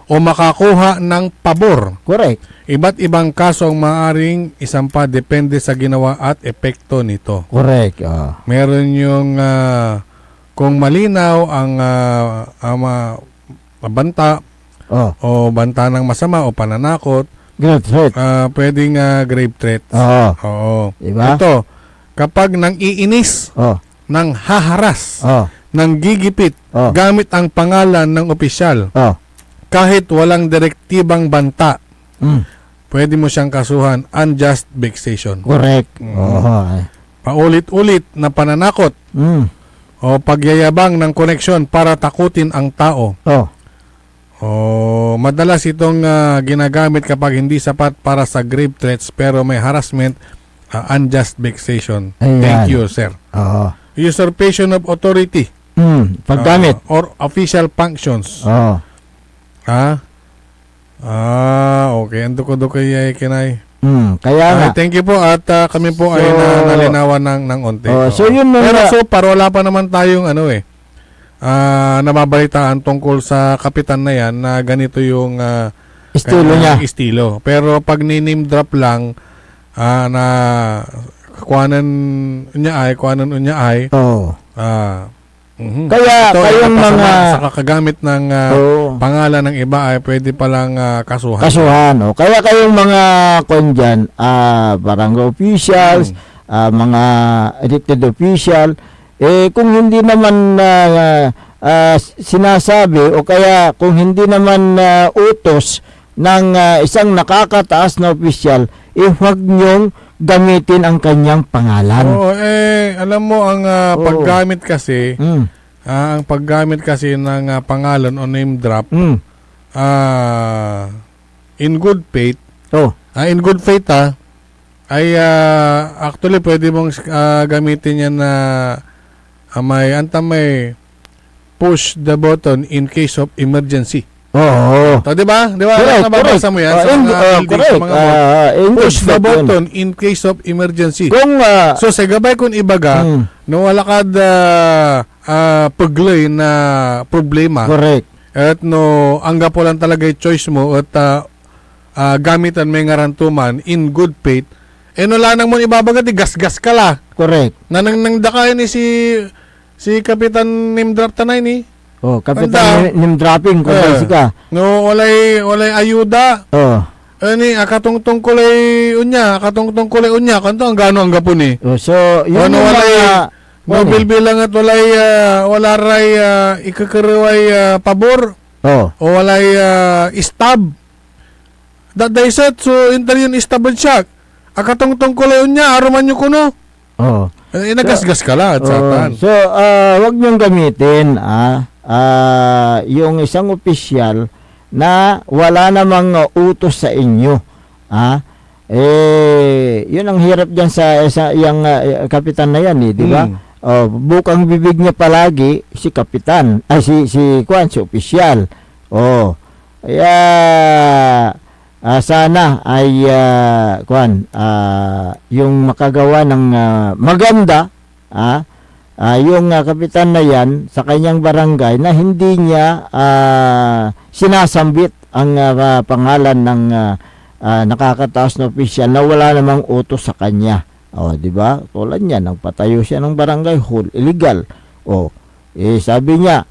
o makakuha ng pabor. Correct. Iba't ibang kaso ang maaaring isampa depende sa ginawa at epekto nito. Correct. Meron yung kung malinaw ang banta o banta ng masama o pananakot, grave threat. pwedeng grave threat. Oo. Diba? Ito, kapag nang iinis, nang haharas, nang gigipit, gamit ang pangalan ng opisyal, kahit walang direktibang banta, pwede mo siyang kasuhan unjust vexation. Correct. Paulit-ulit na pananakot o pagyayabang ng koneksyon para takutin ang tao. Madalas itong ginagamit kapag hindi sapat para sa grave threats pero may harassment, unjust vexation. Ayan. Thank you, sir. Usurpation of authority. Paggamit. Or official functions. Okay. Ando ko kay kinay. Kaya nga. Thank you po at kami po ay nalinawan ng onte. So yun pero so far wala pa naman tayong nababalitaan tungkol sa kapitan na yan na ganito yung estilo niya. Estilo. Pero pag ni-name drop lang na kuwanan niya ay Kaya kayong mga sa kakagamit ng pangalan ng iba ay pwede palang kasuhan. Kaya kayong mga kondyan, barangay officials, mga elected official, kung hindi naman sinasabi o kaya kung hindi naman utos ng isang nakakataas na opisyal, huwag niyong gamitin ang kanyang pangalan. Alam mo ang paggamit kasi ang paggamit kasi ng pangalan o name drop in good faith. In good faith ay actually pwede mong gamitin yan na may push the button in case of emergency. Di ba? Nababasa mo yan sa mga buildings, sa mga push the button in case of emergency. So sa gabay kung ibaga, no wala kad paglay na problema. Correct. At no angga po lang talaga yung choice mo at gamitan may ngarantuman in good faith. No lanang mo ibabaga di gas-gas ka la. Correct. Nang dakayan ni si Kapitan name drop tanay ni. Kapitan name dropping kung ka. No, walay ayuda. Ani akatungtong kulay unya, kanto ang gano ang gapon ni. So, yun no bilbilang at wala ray ikakaraway pabor. O walay stab. Daday set so interyon stab siya. Akatungtong kulay unya aruman nyo kuno. Nagasgas ka la at satan. So, wag niyong gamitin yung isang opisyal na wala namang utos sa inyo. Yun ang hirap diyan sa yung kapitan na yan, di ba? Bukang bibig niya palagi si kapitan, si opisyal. Kaya sana ay yung makagawa ng maganda yung kapitan na yan sa kanyang barangay na hindi niya sinasambit ang pangalan ng nakakataas na opisyal na wala namang utos sa kanya. O, di ba? Tulad niya, nagpatayo siya ng barangay hall, illegal. O, sabi niya,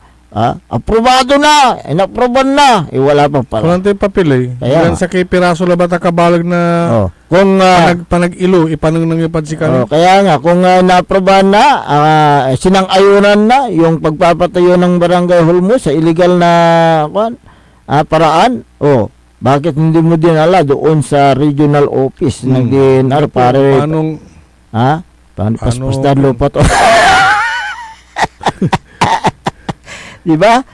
aprobado na, inaproban na, wala pa pala. Walang tayo papel eh. Kaya Yan sa kay piraso labata kabalag na kung panag-ilo, ipanang nang ipadsikan. kaya nga kung naaprobahan na, sinang-ayunan na yung pagpapatayo ng barangay hall mo sa illegal na paraan. Bakit hindi mo dinala doon sa regional office ng DNR para paspas na lupa to. Di ba?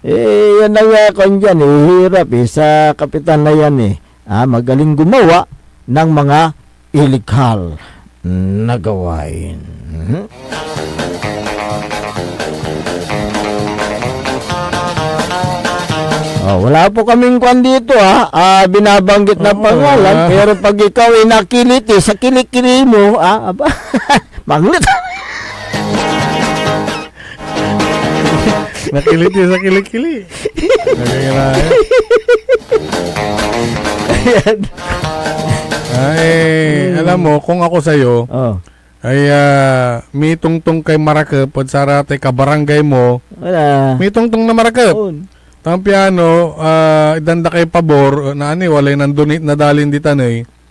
Yan ang kon dyan, hirap sa kapitan na yan magaling gumawa ng mga illegal na gawain. Wala po kaming kwan dito binabanggit na pangalan, pero pag ikaw ay nakiliti sa kilikili mo, maglit. Nakiliti sa kilikili. Alam mo, kung ako sa'yo, ay may tungtong kay Marakep, pag sarate ka barangay mo, may tungtong na Marakep. Tang piano, idanda kay pabor, na walay nandunit na dalin ditan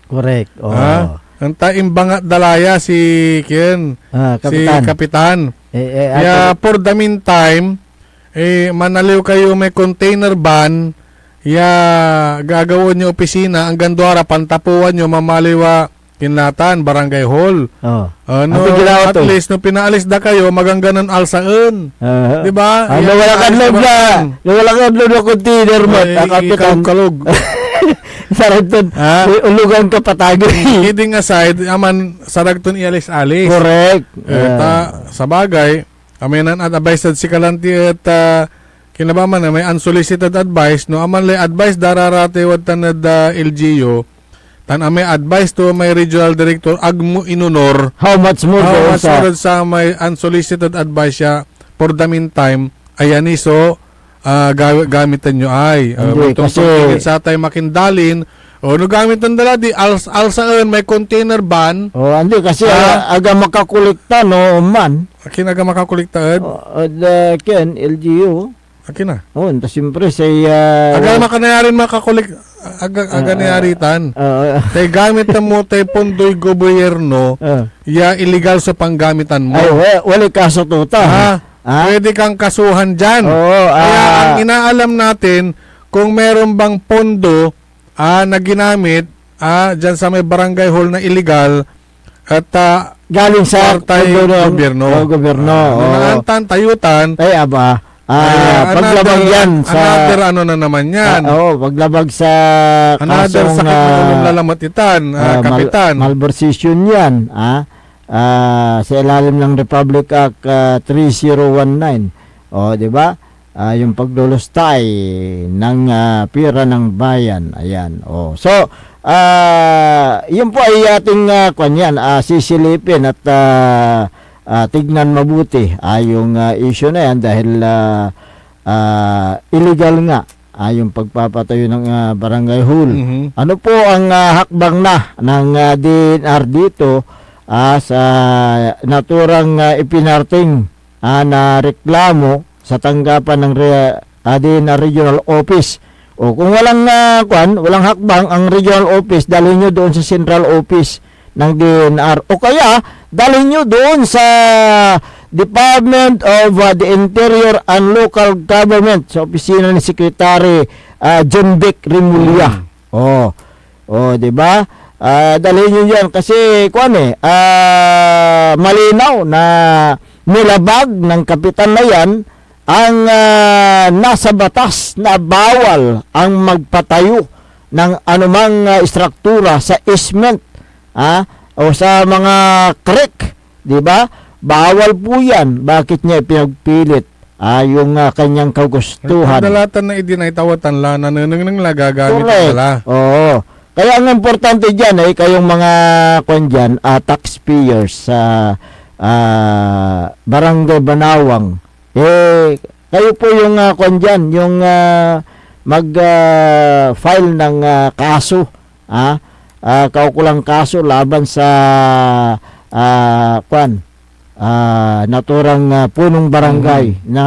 Correct. Ang taimbang dalaya si Ken, si Kapitan. For the meantime, manaliw kayo may container van, gagawin nyo opisina, ang ganduara, pantapuan nyo, mamaliwa, kinlatan, barangay hall. At least, no pinaalis da kayo, magangganan alsaan. Diba? Wala kang loob na container mo, Kapitan. Kalog. Saragton, ulugan ka patagay. Kidding aside, saragton ialis-alis. Correct. Sa bagay, aminan at advised si Kalanti at kinabaman na may unsolicited advice, no aman lay advice dararate wad tanad LGU, tan may advice to may regional director agmo inunor. How much more sa may unsolicited advice siya for the meantime, ayan so gamitan nyo kasi sa tayo makindalin no gamitan dala di alsaan may container ban hindi kasi aga makakolekta no man akin aga makakolekta Ken LGU akin na tas siyempre say aga makanayarin makakolek aga nayaritan tay gamit mo tay pondoy gobyerno illegal sa panggamitan mo wala kaso tuta pwede kang kasuhan dyan. Kaya ang inaalam natin, kung meron bang pondo na ginamit dyan sa may barangay hall na illegal at galing sa gobyerno. Naantan, tayutan. Paglabag yan sa another na naman yan. Paglabag sa another sakit na lalamat itan, Kapitan. Malversation yan. Sa ilalim ng Republic Act 3019. Di ba? Yung pagdulostay ng pira ng bayan. Ayan. So, yun po ay ating sisilipin at tignan mabuti yung issue na yan dahil illegal nga yung pagpapatayo ng barangay hall. Ano po ang hakbang na ng DNR dito sa naturang ipinarting na reklamo sa tanggapan ng DNR Regional Office. Kung walang walang hakbang ang Regional Office, dalhin nyo doon sa Central Office ng DNR. O kaya, dalhin nyo doon sa Department of the Interior and Local Government, sa opisina ni Secretary John Vic Remulla. Di ba? Dalhin nyo yan kasi malinaw na nilabag ng kapitan na yan ang nasa batas na bawal ang magpatayo ng anumang struktura sa easement o sa mga creek, di ba? Bawal po yan. Bakit niya pinagpilit yung kanyang kagustuhan? Dalatan na idinay tawatan la na nang lagagamit pala. Kaya ang importante dyan ay kayong mga taxpayers sa Barangay Banawang. Kayo po yung yung mag-file ng kaso, kaukulang kaso laban sa naturang punong barangay na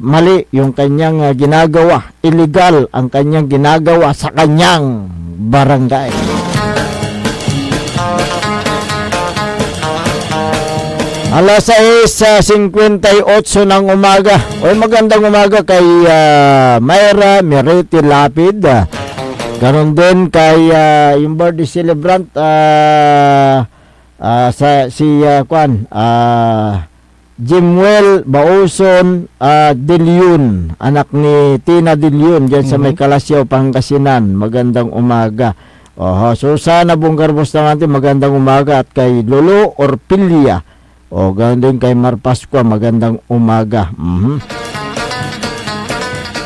mali yung kanyang ginagawa, illegal ang kanyang ginagawa sa kanyang barangay. Alas 6:58 ng umaga. Magandang umaga kay Mayra Merete Lapid. Ganon din kay yung birthday celebrant Jimwell Bauson Dilyun, anak ni Tina Dilyun dyan sa may Kalasyaw, Pangasinan. Magandang umaga. So sana Bunggarbos naman magandang umaga, at kay Lolo Orpilia. Ganoon din kay Mar Pascua, magandang umaga.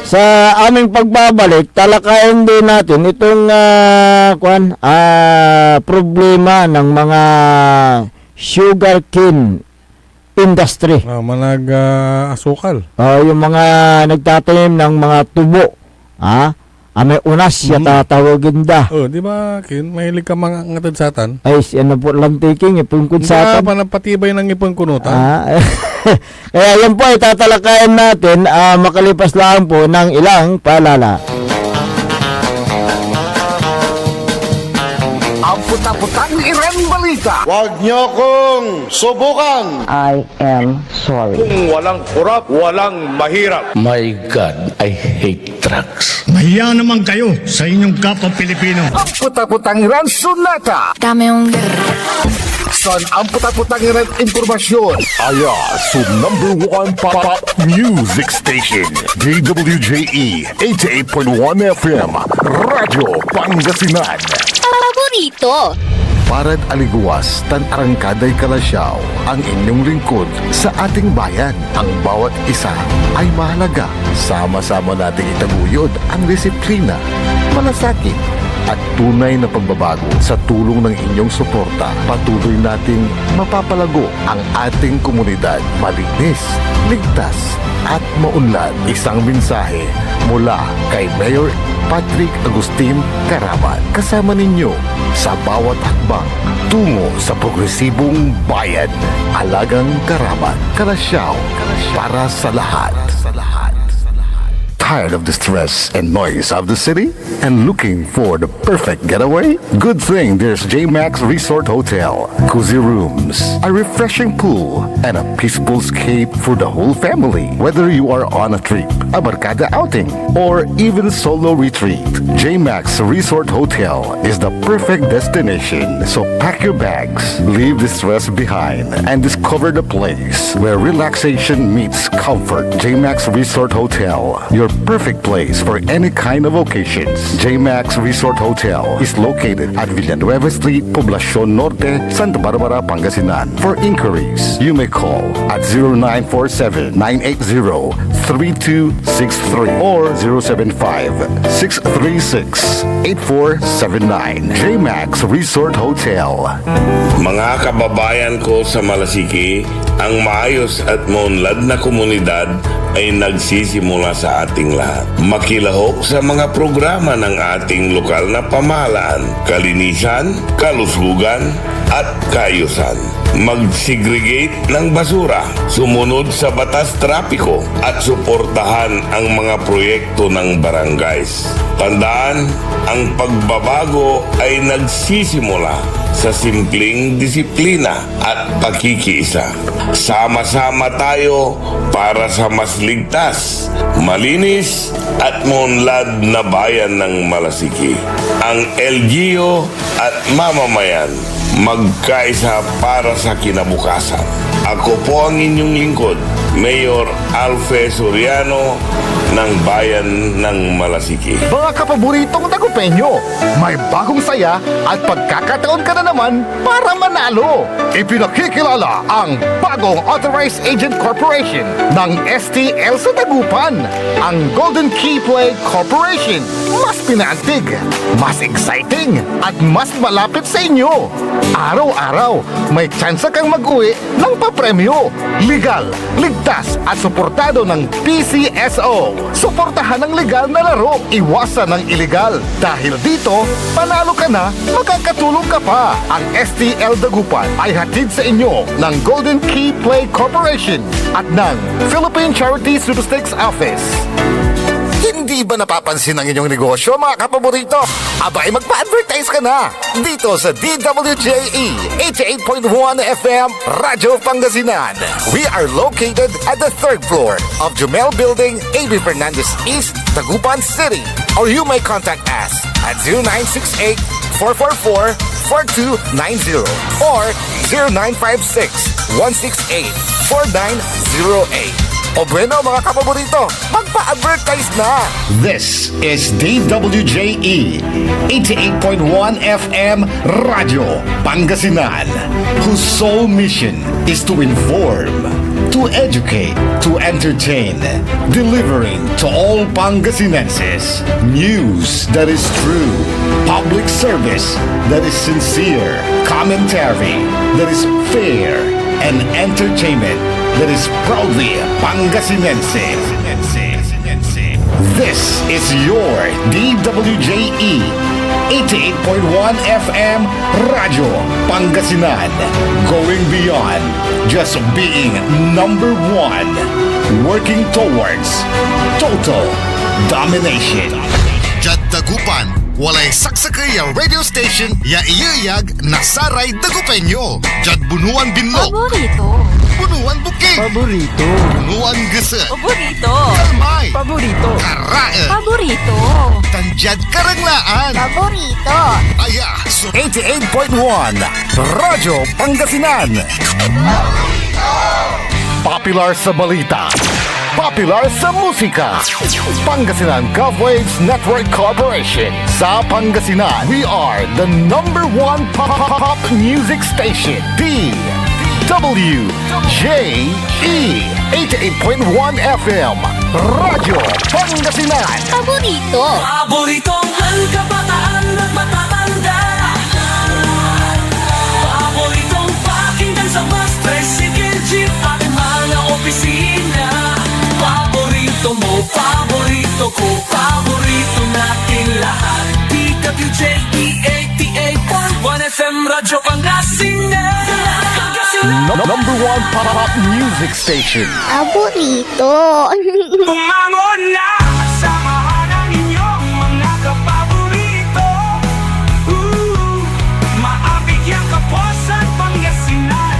Sa aming pagbabalik, talakayin din natin itong problema ng mga sugarcane industry. Asukal. Yung mga nagtatanim ng mga tubo. May unas siya tatawagin da. Di ba, Kin? Mahilig ka mga ngatadsatan? Ay, siya na po lang taking, ipungkod sa Di ba, panapatibay ng ipon kunutan? Kaya yan po ay tatalakayan natin makalipas lang po ng ilang paalala. Ang puta-putang Iran Balita. Huwag niyo kong subukan. I am sorry. Kung walang kurap, walang mahirap. My God, I hate drugs. Mahiya naman kayo sa inyong kapwa Pilipino. Ang puta-putang Iran Sunata. Dame yung San ang puta-putang Iran Impormasyon. Aya sa #1 pop music station. DWJE 88.1 FM. Radyo Pangasinan. Paborito. Parad aliguas, tan arangkaday kalasyaw, ang inyong lingkod sa ating bayan. Ang bawat isa ay mahalaga. Sama-sama nating itaguyod ang disiplina, malasakit, at tunay na pagbabago. Sa tulong ng inyong suporta, patuloy nating mapapalago ang ating komunidad. Malinis, ligtas, at maunlad. Isang mensahe mula kay Mayor Patrick Agustin Caraman. Kasama ninyo sa bawat hakbang tungo sa progresibong bayan. Alagang Caraman, Kalasyaw, para sa lahat. Tired of the stress and noise of the city and looking for the perfect getaway? Good thing there's JMax Resort Hotel. Cozy rooms, a refreshing pool, and a peaceful escape for the whole family. Whether you are on a trip, a barkada outing, or even solo retreat, JMax Resort Hotel is the perfect destination. So pack your bags, leave the stress behind, and discover the place where relaxation meets comfort. JMax Resort Hotel, your perfect place for any kind of occasions. JMax Resort Hotel is located at Villanueva Street, Poblacion Norte, Santa Barbara, Pangasinan. For inquiries, you may call at 0947-980-3263 or 075-636-8479. JMax Resort Hotel. Mga kababayan ko sa Malasiki, ang maayos at maunlad na komunidad ay nagsisimula sa ating lahat. Makilahok sa mga programa ng ating lokal na pamahalaan, kalinisan, kalusugan, at kaayusan. Mag-segregate ng basura, sumunod sa batas trapiko, at suportahan ang mga proyekto ng barangays. Tandaan, ang pagbabago ay nagsisimula sa simpleng disiplina at pakikiisa. Sama-sama tayo para sa mas ligtas, malinis at maunlad na bayan ng Malasiki. Ang LGU at mamamayan magkaisa para sa kinabukasan. Ako po ang inyong lingkod, Mayor Alfe Soriano ng Bayan ng Malasiki. Mga kapaboritong tagupenyo, may bagong saya at pagkakataon ka na naman para manalo. Ipinakikilala ang bagong Authorized Agent Corporation ng STL sa Dagupan, ang Golden Key Play Corporation. Mas pinaantig, mas exciting, at mas malapit sa inyo. Araw-araw, may tsansa kang mag-uwi ng papremyo. Legal, ligtas, at suportado ng PCSO. Suportahan ang legal na laro. Iwasan ang illegal. Dahil dito, panalo ka na, makakatulong ka pa. Ang STL Dagupan ay hatid sa inyo ng Golden Key Play Corporation at ng Philippine Charity Statistics Office. Hindi ba napapansin ang inyong negosyo, mga kapaborito? Abay, magpa-advertise ka na dito sa DWJE 88.1 FM Radyo Pangasinan. We are located at the 3rd floor of Jumel Building, A.B. Fernandez East, Dagupan City. Or you may contact us at 0968-444-4290 or 0956-168-4908. O bueno, mga kapaborito, magpa-advertise na! This is DWJE 88.1 FM Radio Pangasinan, whose sole mission is to inform, to educate, to entertain, delivering to all Pangasinenses news that is true, public service that is sincere, commentary that is fair, and entertainment that is proudly Pangasinense. This is your DWJE 88.1 FM Radio Pangasinan, going beyond just being number one, working towards total domination. Jad Dagupan, walay saksakay ang radio station ya iyayag nasaray Dagupenyo. Jad Bunuan Binlog, Paborito. Bunuan Bukid, Paborito. Bunuan Gese, Paborito. Kalmay, Paborito. Karae, Paborito. Tanjad Karanglaan. Paborito. Aya, so 88.1 Radyo Pangasinan. Popular sa balita, popular sa musika. Pangasinan Govwaves Network Corporation. Sa Pangasinan, we are the number one pop music station. DWJE 88.1 FM Radyo Pangasinan. Paborito. Paboritong ang kabataan at matatanda. Paboritong pakinggan sa bus, tricycle, jeep at mga opisina. Paborito mo, paborito ko, paborito natin lahat. DWJE 88.1 FM Radyo Pangasinan. Number one pop music station. Paborito. Bumangon na! Samahan ang inyong mga kapaborito. Maabigyan ka po sa Pangasinan.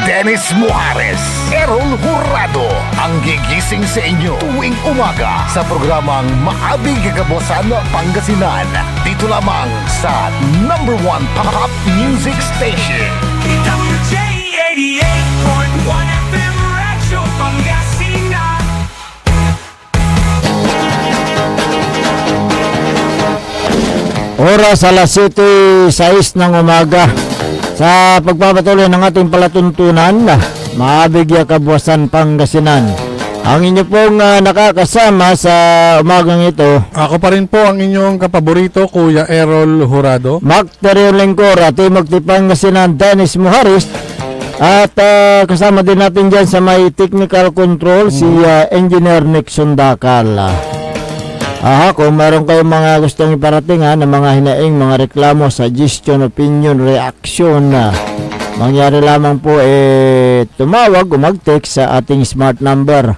Dennis Muarez, Errol Jurado, ang gigising sa inyo tuwing umaga sa programang Maabig Kagabosan Pangasinan. Dito lamang sa number one pop music station. DWJ 88.1 FM Radyo Pangasinan. Oras alas 7:06 ng umaga. Sa pagpapatuloy ng ating palatuntunan, Maabigya Kabuasan Pangasinan. Ang inyo pong nakakasama sa umagang ito, Ako pa rin po ang inyong kapaborito, Kuya Errol Jurado. Mac Terrio Lengcora, Timog Pangasinan, Dennis Muharis. At kasama din natin dyan sa may technical control si Engineer Nixon Dakal. Kung meron kayong mga gustong iparating na mga hinaing, mga reklamo, suggestion, opinion, reaction, mangyari lamang po tumawag o mag-text sa ating smart number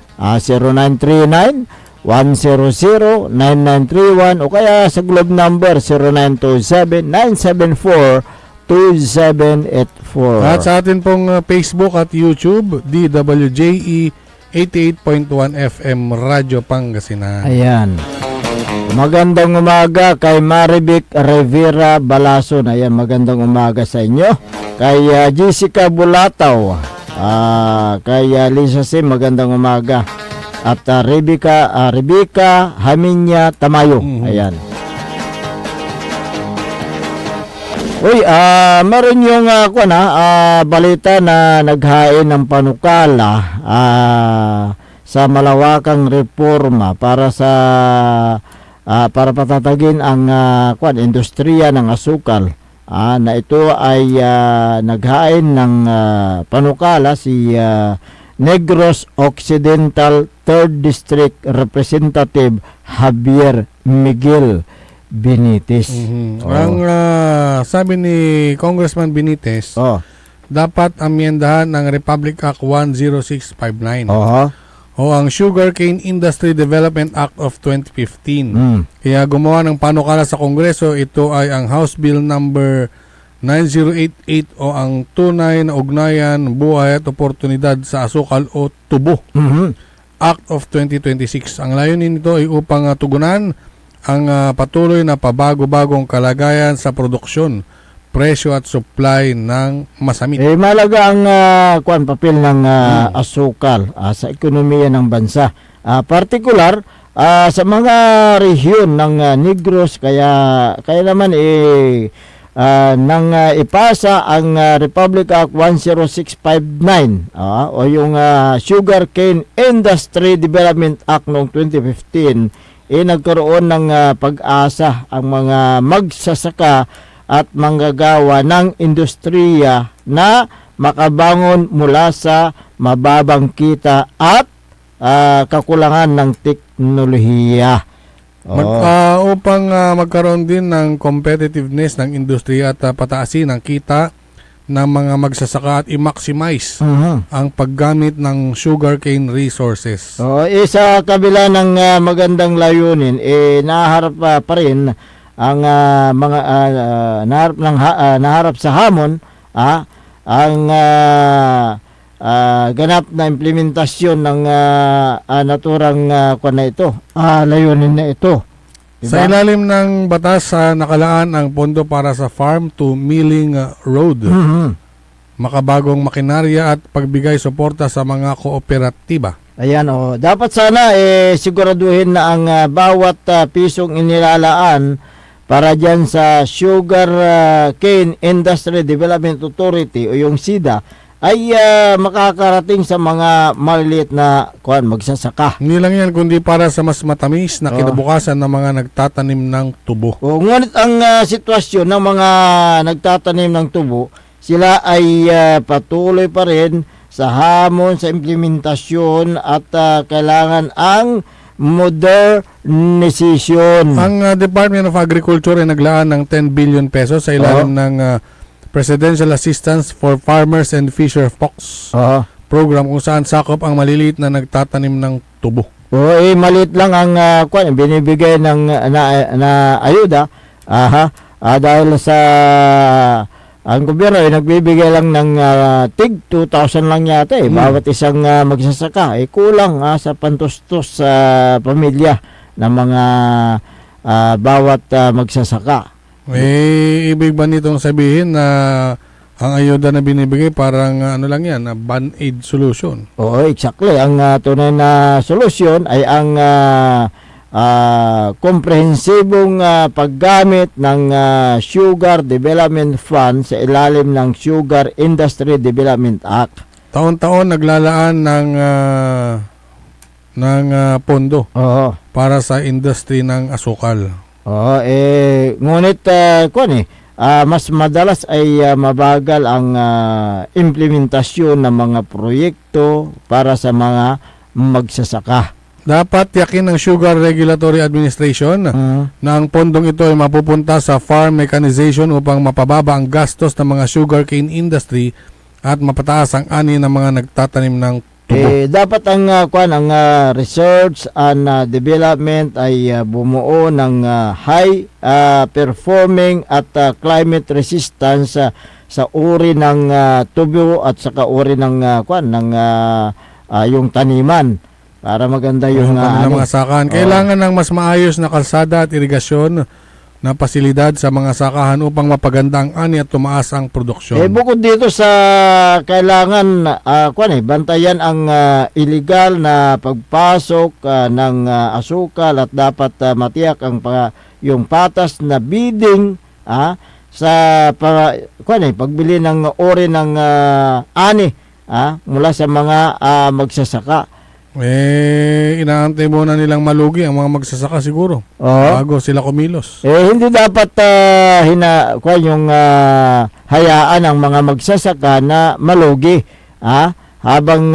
0939-100-9931 o kaya sa Globe number 0927-974-2784. At sa atin pong Facebook at YouTube, DWJE 88.1 FM Radyo Pangasinan. Ayan. Magandang umaga kay Marivic Rivera Balason. Ayan, magandang umaga sa inyo. Kay Jessica Bulataw. Kay Lisa Sim, magandang umaga. At Rebecca Haminya Tamayo. Ayan. Uy, meron yung balita na naghain ng panukala sa malawakang reforma para patatagin ang industriya ng asukal. Na ito ay naghain ng panukala si Negros Occidental 3rd District Representative Javier Miguel Benitez. Ang sabi ni Congressman Benitez, dapat amyendahan ng Republic Act 10659 o ang Sugarcane Industry Development Act of 2015. Kaya gumawa ng panukala sa Kongreso, ito ay ang House Bill number 9088 o ang Tunay na Ugnayan, Buhay at Oportunidad sa Asukal o Tubo Act of 2026. Ang layunin nito ay upang tugunan ang patuloy na pabago-bagong kalagayan sa produksyon, presyo at supply ng masamit. Malaga ang papel ng asukal sa ekonomiya ng bansa. Partikular sa mga rehiyon ng Negros, kaya naman nang ipasa ang Republic Act 10659 o yung Sugarcane Industry Development Act noong 2015, nagkaroon ng pag-asa ang mga magsasaka at manggagawa ng industriya na makabangon mula sa mababang kita at kakulangan ng teknolohiya. Upang magkaroon din ng competitiveness ng industriya at pataasin ang kita ng mga magsasaka at i-maximize ang paggamit ng sugarcane resources. Sa kabila ng magandang layunin, naharap pa rin ang mga naharap sa hamon ang ganap na implementasyon ng naturang layunin na ito. Diba? Sa ilalim ng batas, nakalaan ang pondo para sa farm to milling road, makabagong makinarya at pagbigay suporta sa mga kooperatiba. Ayan, dapat sana siguraduhin na ang bawat pisong inilalaan para dyan sa Sugar Cane Industry Development Authority o yung SIDA ay makakarating sa mga maliliit na magsasaka. Hindi lang yan, kundi para sa mas matamis na kinabukasan ng mga nagtatanim ng tubo. Ngunit ang sitwasyon ng mga nagtatanim ng tubo, sila ay patuloy pa rin sa hamon sa implementasyon at kailangan ang modernization. Ang Department of Agriculture ay naglaan ng 10 billion pesos sa ilalim ng Presidential Assistance for Farmers and Fisher Folks program kung saan sakop ang maliliit na nagtatanim ng tubo. Maliit lang ang binibigay ng na ayuda dahil sa ang gobyerno ay nagbibigay lang ng tig 2,000 lang yata bawat isang magsasaka. Kulang sa pantustos sa pamilya ng mga bawat magsasaka. Ibig ba nitong sabihin na ang ayuda na binibigay parang lang yan, band-aid solution? Exactly. Ang tunay na solusyon ay ang komprehensibong paggamit ng Sugar Development Fund sa ilalim ng Sugar Industry Development Act. Taon-taon naglalaan ng pondo para sa industry ng asukal. Ngunit mas madalas ay mabagal ang implementasyon ng mga proyekto para sa mga magsasaka. Dapat yakin ng Sugar Regulatory Administration na ang pondong ito ay mapupunta sa farm mechanization upang mapababa ang gastos ng mga sugarcane industry at mapataas ang ani ng mga nagtatanim ng tubo. Dapat ang research and development ay bumuo ng high performing at climate resistance sa uri ng tubo at saka uri ng yung taniman para maganda yung mga sakahan. Kailangan ng mas maayos na kalsada at irigasyon na pasilidad sa mga sakahan upang mapaganda ang ani at tumaas ang produksyon. Bukod dito sa kailangan bantayan ang illegal na pagpasok ng asukal at dapat matiyak ang yung patas na bidding sa pagbili ng ori ng ani mula sa mga magsasaka. Inaantay muna nilang malugi ang mga magsasaka siguro bago sila kumilos. Hindi dapat hayaan ang mga magsasaka na malugi habang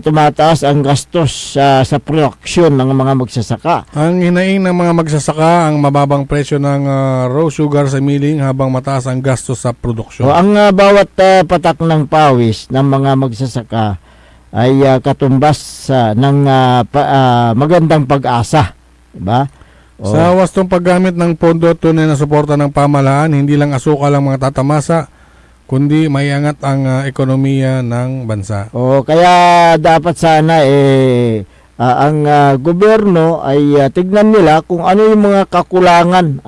tumataas ang gastos sa produksyon ng mga magsasaka. Ang hinaing ng mga magsasaka ang mababang presyo ng raw sugar sa milling habang mataas ang gastos sa produksyon. O, ang bawat patak ng pawis ng mga magsasaka ay katumbas ng magandang pag-asa, diba? O, Sa wastong paggamit ng pondo tunay na suporta ng pamahalaan, hindi lang asukal ang mga tatamasa, kundi maiangat ang ekonomiya ng bansa. kaya dapat sana ang gobyerno ay tignan nila kung ano yung mga kakulangan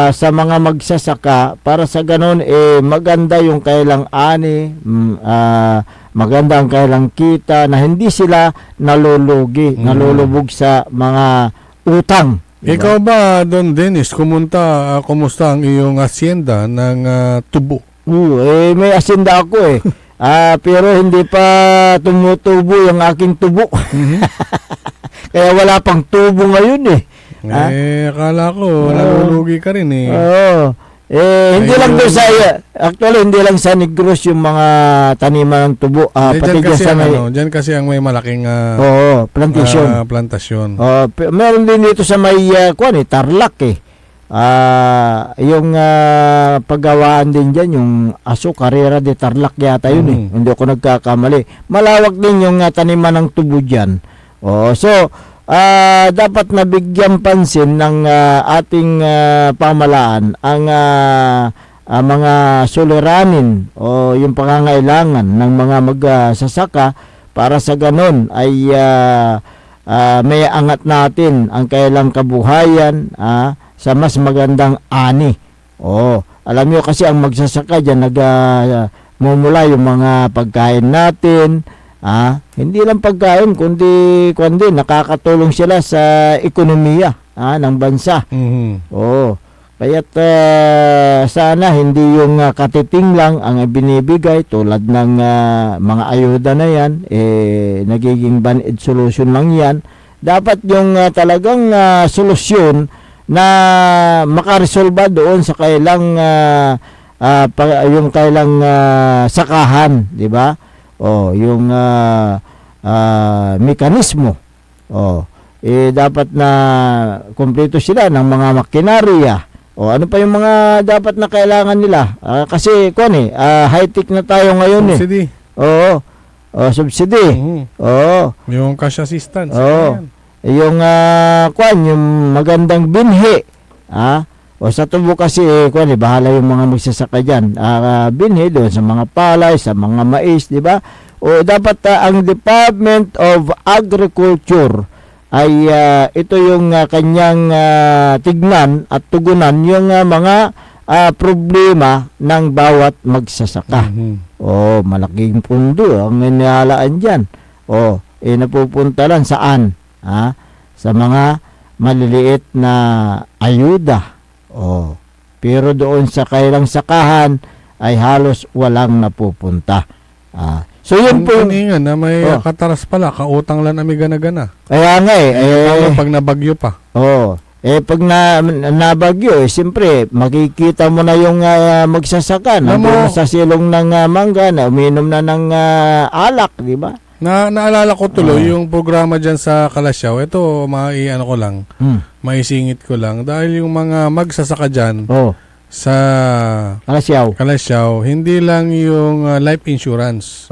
sa mga magsasaka para sa ganon maganda yung kailang ani, maganda ang kailang kita na hindi sila nalulubog sa mga utang. Diba? Ikaw ba, Don Dennis, kumusta ang iyong asyenda ng tubo? May asinda ako pero hindi pa tumutubo yung aking tubo. Kaya wala pang tubo ngayon Akala ko, nalulugi ka rin Oo. Hindi lang doon actually hindi lang sa Negros yung mga taniman ng tubo. Pati Diyan kasi ang may malaking plantation. plantasyon. Meron din dito sa may Tarlac yung paggawaan din dyan, yung Carrera de Tarlac yata yun hindi ako nagkakamali. Malawak din yung taniman ng tubo dyan. So dapat nabigyan pansin ng ating pamahalaan ang mga suliranin o yung pangangailangan ng mga magsasaka para sa ganon ay may angat natin ang kailang kabuhayan sa mas magandang ani. Alam nyo kasi ang magsasaka dyan mumula yung mga pagkain natin, hindi lang pagkain kundi nakakatulong sila sa ekonomiya ng bansa. Kaya't sana hindi yung katiting lang ang binibigay tulad ng mga ayuda na yan, nagiging band-aid solution lang yan. Dapat yung talagang solusyon na makaresolba doon sa kailang yung kailang sakahan, di ba? Yung mekanismo. Dapat na kumpleto sila ng mga makinarya. Ano pa yung mga dapat na kailangan nila? Kasi high-tech na tayo ngayon Subsidy. Subsidy. Yung cash assistance. Yung yung magandang binhi. Sa tubo kasi bahala yung mga magsasaka diyan. Binhi doon sa mga palay, sa mga mais, di ba? Dapat ang Department of Agriculture ay ito yung kanyang tignan at tugunan yung mga problema ng bawat magsasaka. Malaking pundo ang inihalaan diyan. Napupunta lang saan? Sa mga maliliit na ayuda. Pero doon sa kailang sakahan ay halos walang napupunta. So yun po na may kataras pala, kautang lang ami gana-gana. Kaya nga pag nabagyo pa. Pag nabagyo, siyempre makikita mo na yung magsasaka na sa silong ng mangga na uminom na ng alak, di ba? Naalala ko tuloy yung programa dyan sa Kalasyaw. Ito, ko lang. Maisingit ko lang. Dahil yung mga magsasaka dyan sa Kalasyaw, hindi lang yung life insurance.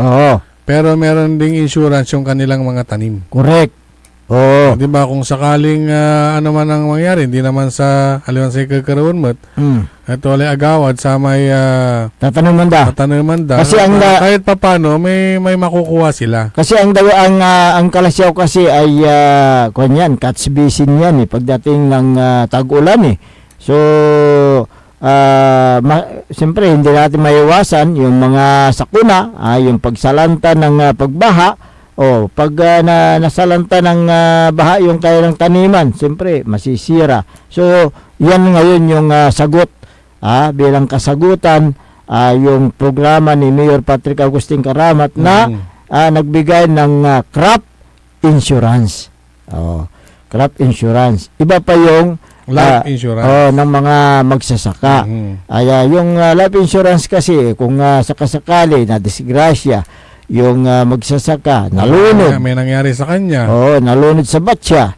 Pero meron ding insurance yung kanilang mga tanim. Correct. Di ba kung sakaling ano man ang mangyari, hindi naman sa aliwan sa kakaroon mo't ito alay agawad sa may tatanuman da. Kasi kahit papano may makukuha sila. Kasi ang Kalasyaw kasi ay catch basin yan pagdating ng tag-ulan So siyempre hindi natin maiwasan yung mga sakuna, yung pagsalanta ng pagbaha. Pag nasalanta ng baha yung kailang taniman, siyempre masisira. So yan ngayon yung sagot bilang kasagutan yung programa ni Mayor Patrick Agustin Karamat na nagbigay ng crop insurance. Crop insurance. Iba pa yung life insurance ng mga magsasaka. Yung life insurance kasi kung sakasakali na disgrasya yung magsasaka, nalunod. May nangyari sa kanya. Oo, nalunod sa batya.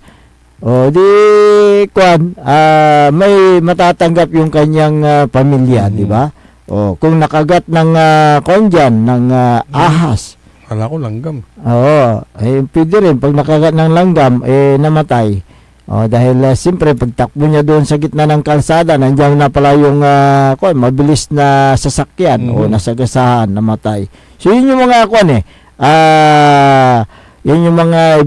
O di kwan, may matatanggap yung kanyang pamilya, di ba? O kung nakagat ng kwan dyan, ng ahas. Kala ko langgam. Oo, pwede rin pag nakagat ng langgam, namatay. O dahil siyempre pagtakbo niya doon sa gitna ng kalsada, nandiyan na pala yung kwan, mabilis na sasakyan o nasagasahan, namatay. So yun yung mga kwan yun yung mga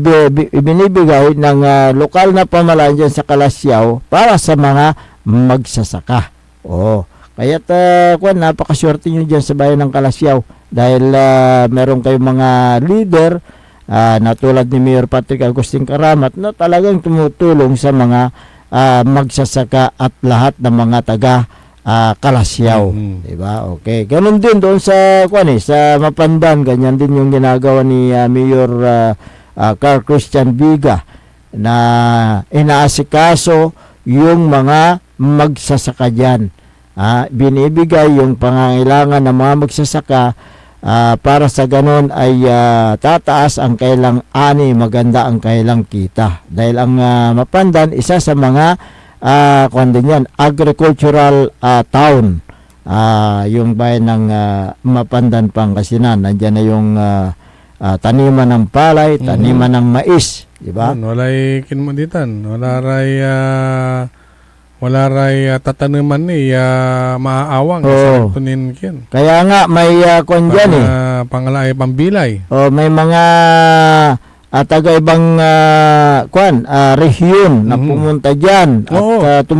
ibinibigay ng lokal na pamahalaan dyan sa Kalasyaw para sa mga magsasaka. Kaya't napakaswerte nyo dyan sa bayan ng Kalasyaw dahil meron kayong mga leader na tulad ni Mayor Patrick Agustin Karamat na talagang tumutulong sa mga magsasaka at lahat ng mga taga Kalasyaw, diba? Okay. Ganun din doon sa sa Mapandan, ganyan din yung ginagawa ni Mayor Carl Christian Biga na inaasikaso yung mga magsasaka diyan. Binibigay yung pangangailangan ng mga magsasaka para sa ganun ay tataas ang kailang ani, maganda ang kailang kita. Dahil ang Mapandan isa sa mga agricultural town, yung bayan ng Mapandan, Pangasinan. Nandiyan na yung taniman ng palay, taniman ng mais, di ba? Walay kinmunditan, wala ray tatanuman ni maaawang sa tunin kin. Kaya nga may kwan dyan pangalay pambilay. May mga taga ibang rehiyon na pumunta diyan at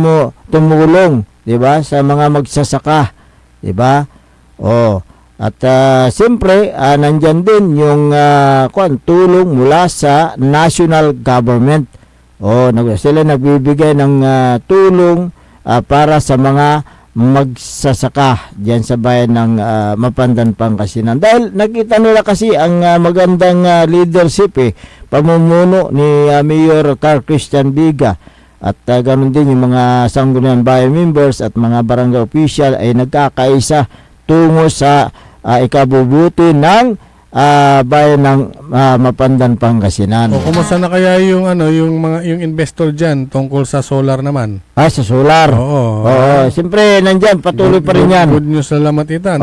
tumulong, 'di ba, sa mga magsasaka, 'di ba? At siyempre nandiyan din yung tulong mula sa national government. Sila nagbibigay ng tulong para sa mga magsasaka diyan sa bayan ng Mapandan, Pangasinan. Dahil nakita nila kasi ang magandang leadership pamumuno ni Mayor Carl Christian Biga. At ganoon din yung mga sangguniang bayan members at mga barangay official ay nagkakaisa tungo sa ikabubuti ng bayan ng Mapandan, Pangasinan. Kumusta na kaya yung yung investor diyan tungkol sa solar naman? Sa solar. Oo. Siyempre nandiyan patuloy pa rin yan. Good news na lamatitan.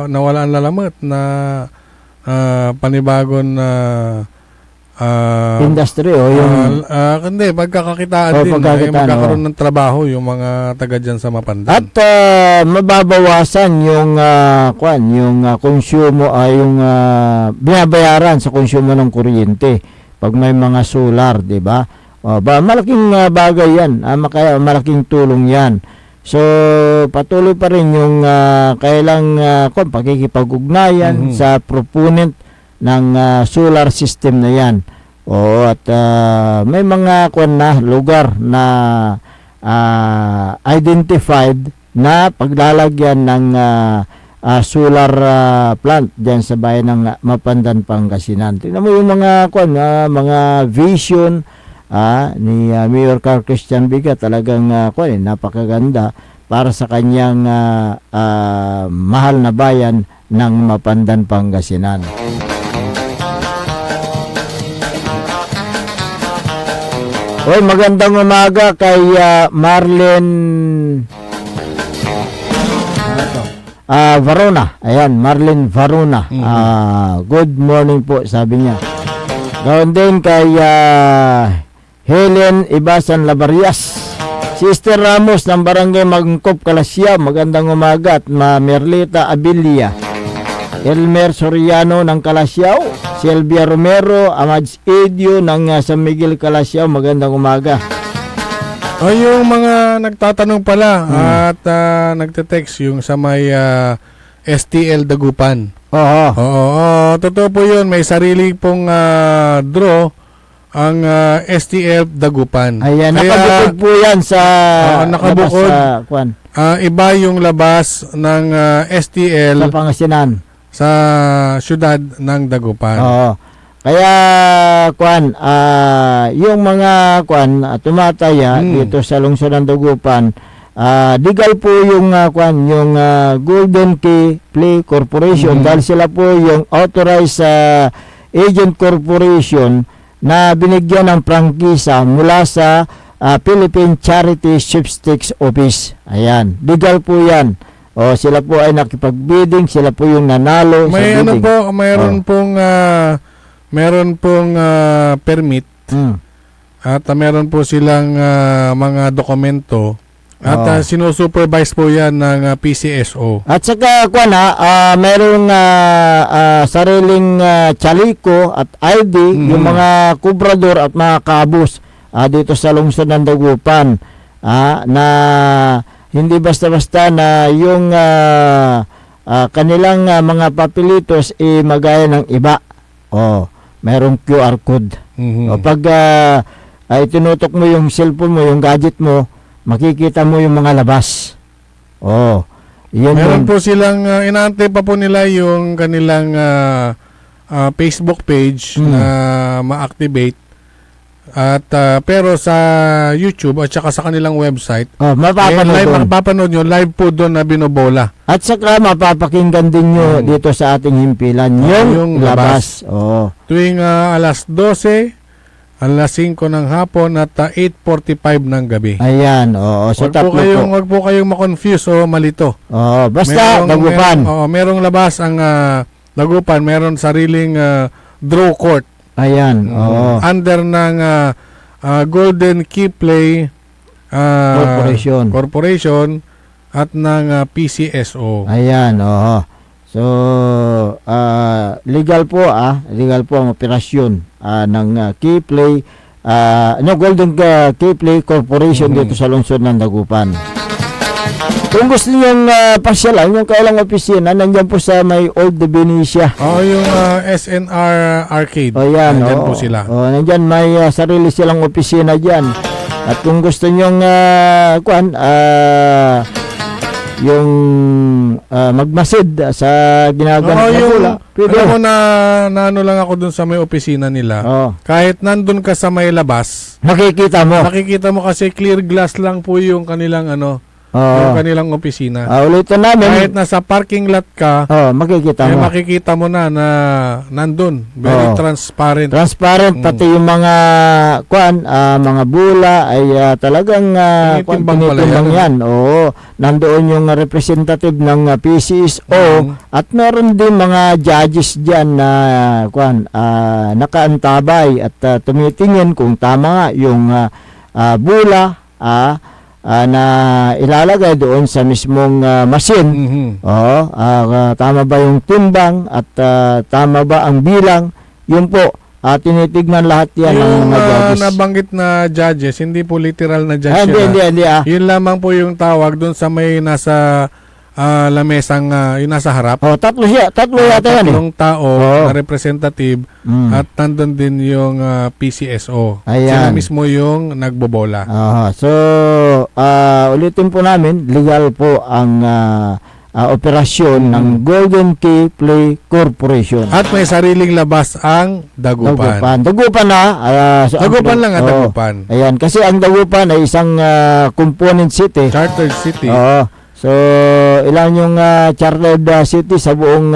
Nawala ang lalamat na panibagon industry yung hindi pagkakakitaan din magkakaroon ng trabaho yung mga taga diyan sa Mapandan. At mababawasan yung yung konsumo yung binabayaran sa konsumo ng kuryente pag may mga solar, 'di ba? Malaking bagay 'yan, malaking tulong 'yan. So patuloy pa rin yung kailang pakikipag-ugnayan sa proponent ng solar system na yan. At may mga lugar na identified na paglalagyan ng solar plant diyan sa bayan ng Mapandan, Pangasinan. Tingnan mo yung mga mga vision ni Mayor Carl Christian Biga, talagang napakaganda para sa kanyang mahal na bayan ng Mapandan, Pangasinan. Magandang umaga kay Marlene Varona. Ayan, Marlene Varona. Good morning po, sabi niya. Gawin din kay Helen Ibasan Labarias. Sister Ramos ng Barangay Magkop, Kalasyaw. Magandang umaga. At Merlita Abilia. Elmer Soriano ng Kalasyaw. Silvia Romero, Amads Edio ng San Miguel, Kalasyaw. Magandang umaga. Yung mga nagtatanong pala at nagte-text yung sa may STL Dagupan. Totoo po yun. May sarili pong draw ang STL Dagupan. Ayan, nakabukod po yan sa nakabukod. Iba yung labas ng STL sa Pangasinan, sa syudad ng Dagupan. Kaya yung mga tumataya dito sa lungsod ng Dagupan legal po yung yung Golden Key Play Corporation dahil sila po yung authorized agent corporation na binigyan ng prangkisa mula sa Philippine Charity Sweepstakes Office. Ayan, legal po yan. O sila po ay nakipag-bidding, sila po yung nanalo May sa ano bidding. po, meron pong permit at meron po silang mga dokumento at sinusupervise po yan ng PCSO. At saka mayroong sariling chaliko at ID yung mga kubrador at mga kabus dito sa lungsod ng Dagupan na hindi basta-basta na yung kanilang mga papelitos magaya ng iba. Merong QR code. O pag itinutok mo yung cellphone mo, yung gadget mo, makikita mo yung mga labas. Yun Meron yun. po silang, inaantay pa po nila yung kanilang Facebook page na ma-activate. At pero sa YouTube at saka sa kanilang website, mapapanood nyo, live po doon na binobola. At saka mapapakinggan din nyo dito sa ating himpilan yung labas. Tuwing alas 12, alas 5 ng hapon at 8:45 ng gabi. Ayan, so tatlo po. Wag po kayong ma-confuse o malito. Basta Dagupan. Merong labas ang Dagupan, meron sariling draw court. Ayan, Under ng Golden Key Play Corporation at ng PCSO. Ayan, So, legal po ang operasyon ng Key Play Golden Key Play Corporation dito sa lungsod ng Dagupan. Kung gusto niyong pasyalan, yung kailang opisina, nandiyan po sa may Old Benicia. Yung SNR Arcade. Yan, nandiyan po sila. Nandiyan may sarili silang opisina dyan. At kung gusto niyong yung magmasid sa ginagawa ng bola, alam mo na ano lang ako dun sa may opisina nila. Kahit nandun ka sa may labas, makikita mo kasi clear glass lang po yung kanilang yung kanilang opisina. Ulitin namin. Kahit nasa parking lot ka, makikita mo na nandun. Very transparent. Pati yung mga mga bula ay talagang tinitimbang yan. Nandoon yung representative ng PCSO at meron din mga judges diyan na nakaantabay at tumitingin kung tama nga yung bula na ilalagay doon sa mismong machine. Tama ba yung timbang at tama ba ang bilang? Yun po, tinitignan lahat yan ng mga judges. Nabanggit na judges, hindi po literal na judges. Hindi. Yun lamang po yung tawag doon sa may nasa lamesang yung nasa harap. Tatlo yata yan. Tatlong tao na representative at nandun din yung PCSO. Sila mismo yung nagbobola. So, ulitin po namin, legal po ang operasyon ng Golden Key Play Corporation. At may sariling labas ang Dagupan. Dagupan Dagupan lang ang Dagupan. Ayan, kasi ang Dagupan ay isang component city. Chartered city. So, ilan yung chartered city sa buong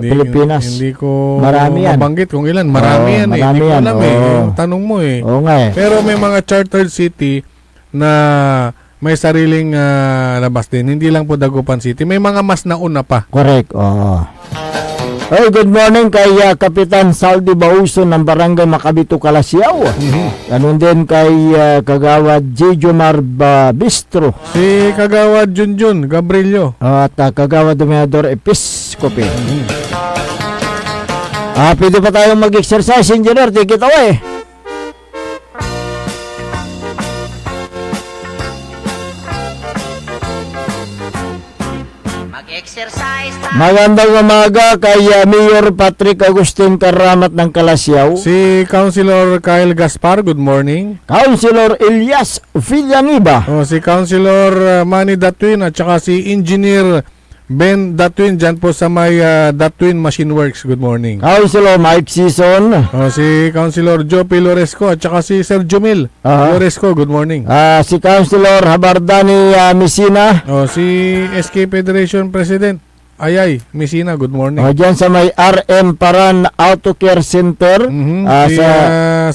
Pilipinas? Hindi ko marami yan. Mabanggit kung ilan. Marami yan. Marami hindi ko yan. alam yung tanong mo Pero may mga chartered city na may sariling labas din. Hindi lang po Dagupan City. May mga mas nauna pa. Correct. Good morning kay Kapitan Saldi Bauso ng Barangay Macabito, Calasiao. Ganun din kay Kagawad J. Jomar Bistro. Si Kagawad Junjun Gabrielio. At Kagawad Dominador Episcope. Pwede pa tayong mag-exercise, Engineer. Take it away. Magandang umaga kay Mayor Patrick Agustin Karamat ng Calasiao. Si Councilor Kyle Gaspar, good morning. Councilor Elias Villaniba. Si Councilor Manny Datwin at saka si Engineer Ben Datwin dyan po sa may Datwin Machine Works. Good morning. Councilor Mike Season. Si Councilor Joe Loresco at saka si Sir Jumil Loresco. Good morning. Si Councilor Habardani Misina. Si SK Federation President Ayay Misina. Good morning. Diyan sa may RM Paran Auto Care Center. Si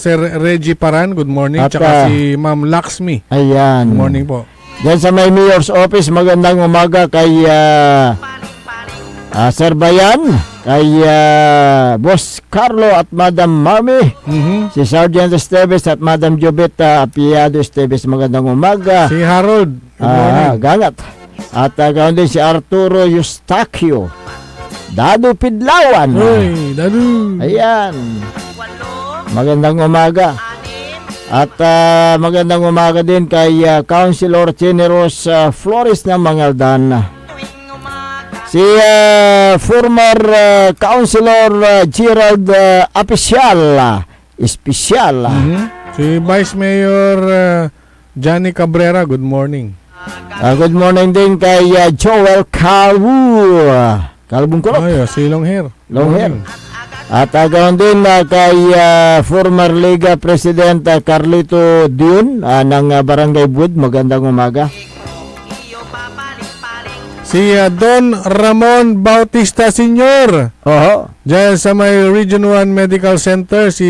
Sir Reggie Paran. Good morning. At, Tsaka si Ma'am Laxmi. Ayan. Good morning po. Diyan sa may Mayor's Office, magandang umaga kay Sir Bayan, kay Boss Carlo at Madam Marmy, si Sergeant Esteves at Madam Jobeta Apiado Esteves, magandang umaga. Si Harold. Good morning. Gangat. At ganoon din si Arturo Eustaquio, Dado Pidlawan. Uy, Dadu. Ayan. Magandang umaga. At magandang umaga din kay Councilor Generos Flores ng Mangaldan. Si former Councilor Gerald Espesyal. Si Vice Mayor Johnny Cabrera. Good morning. Good morning din kay Joel Calbung Kulok. Si Long Hair. Long hair. At ganoon din kay former Liga President Carlito Dion ng Barangay Bud. Magandang umaga. Si Don Ramon Bautista Sr. Diyan sa may Region 1 Medical Center, si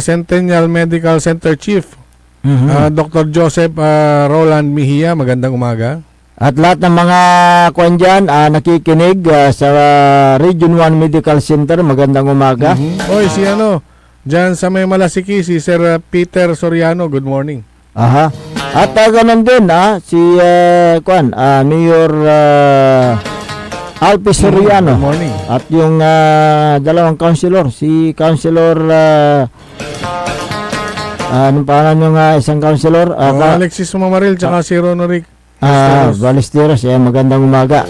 Centennial Medical Center Chief Dr. Joseph Roland Mejia. Magandang umaga. At lahat ng mga kuwan dyan, nakikinig sa Region 1 Medical Center, magandang umaga. Oy, si dyan sa may Malasiki, si Sir Peter Soriano. Good morning. At ganun din, si Mayor Alpi Soriano. Good morning. At yung dalawang councilor, si Councilor anong pangalan yung isang councilor? Alexis Mamaril, tsaka si Ronoric Balesteros. Magandang umaga.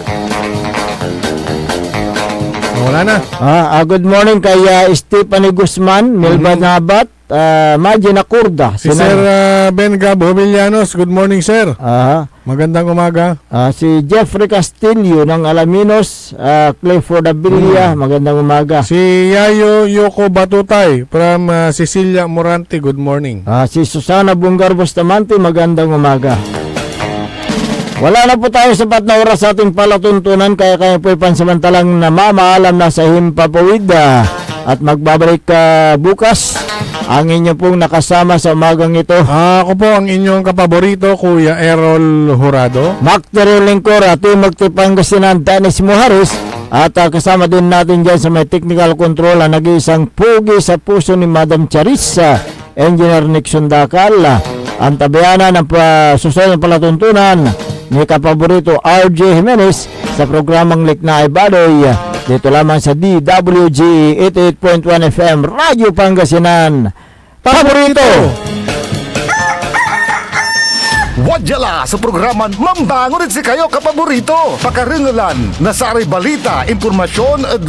Wala na. Good morning kay Stephanie Guzman, Melba Nabat, Magina Kurda. Si Sir Ben Gabo Villanos. Good morning, sir. Magandang umaga. Si Jeffrey Castillo ng Alaminos, Clifford Abilia. Magandang umaga. Si Yayo Yoko Batutay from Cecilia Morante. Good morning. Si Susana Bungar Bustamante. Magandang umaga. Wala na po tayo sapat na oras sa ating palatuntunan, kaya kayo po'y pansamantalang namamaalam na sa Himpapawid at magbabalik bukas. Ang inyo pong nakasama sa umagang ito. Ako po ang inyong kapaborito, Kuya Errol Jurado. Macterio Lingkor at Magtipangasinan Dennis Muharis. At kasama din natin dyan sa may technical control ang nag-iisang pugi sa puso ni Madam Charissa, Engineer Nixon Dakal. Ang tabayana ng susunod ng palatuntunan ni kapaborito RJ Jimenez sa programang Liknaay Badoy dito lamang sa DWG 88.1 FM Radyo Pangasinan. Paborito! Wadyala sa programan Mambangon si kayo kapaborito. Pakaringalan, nasari balita, impormasyon at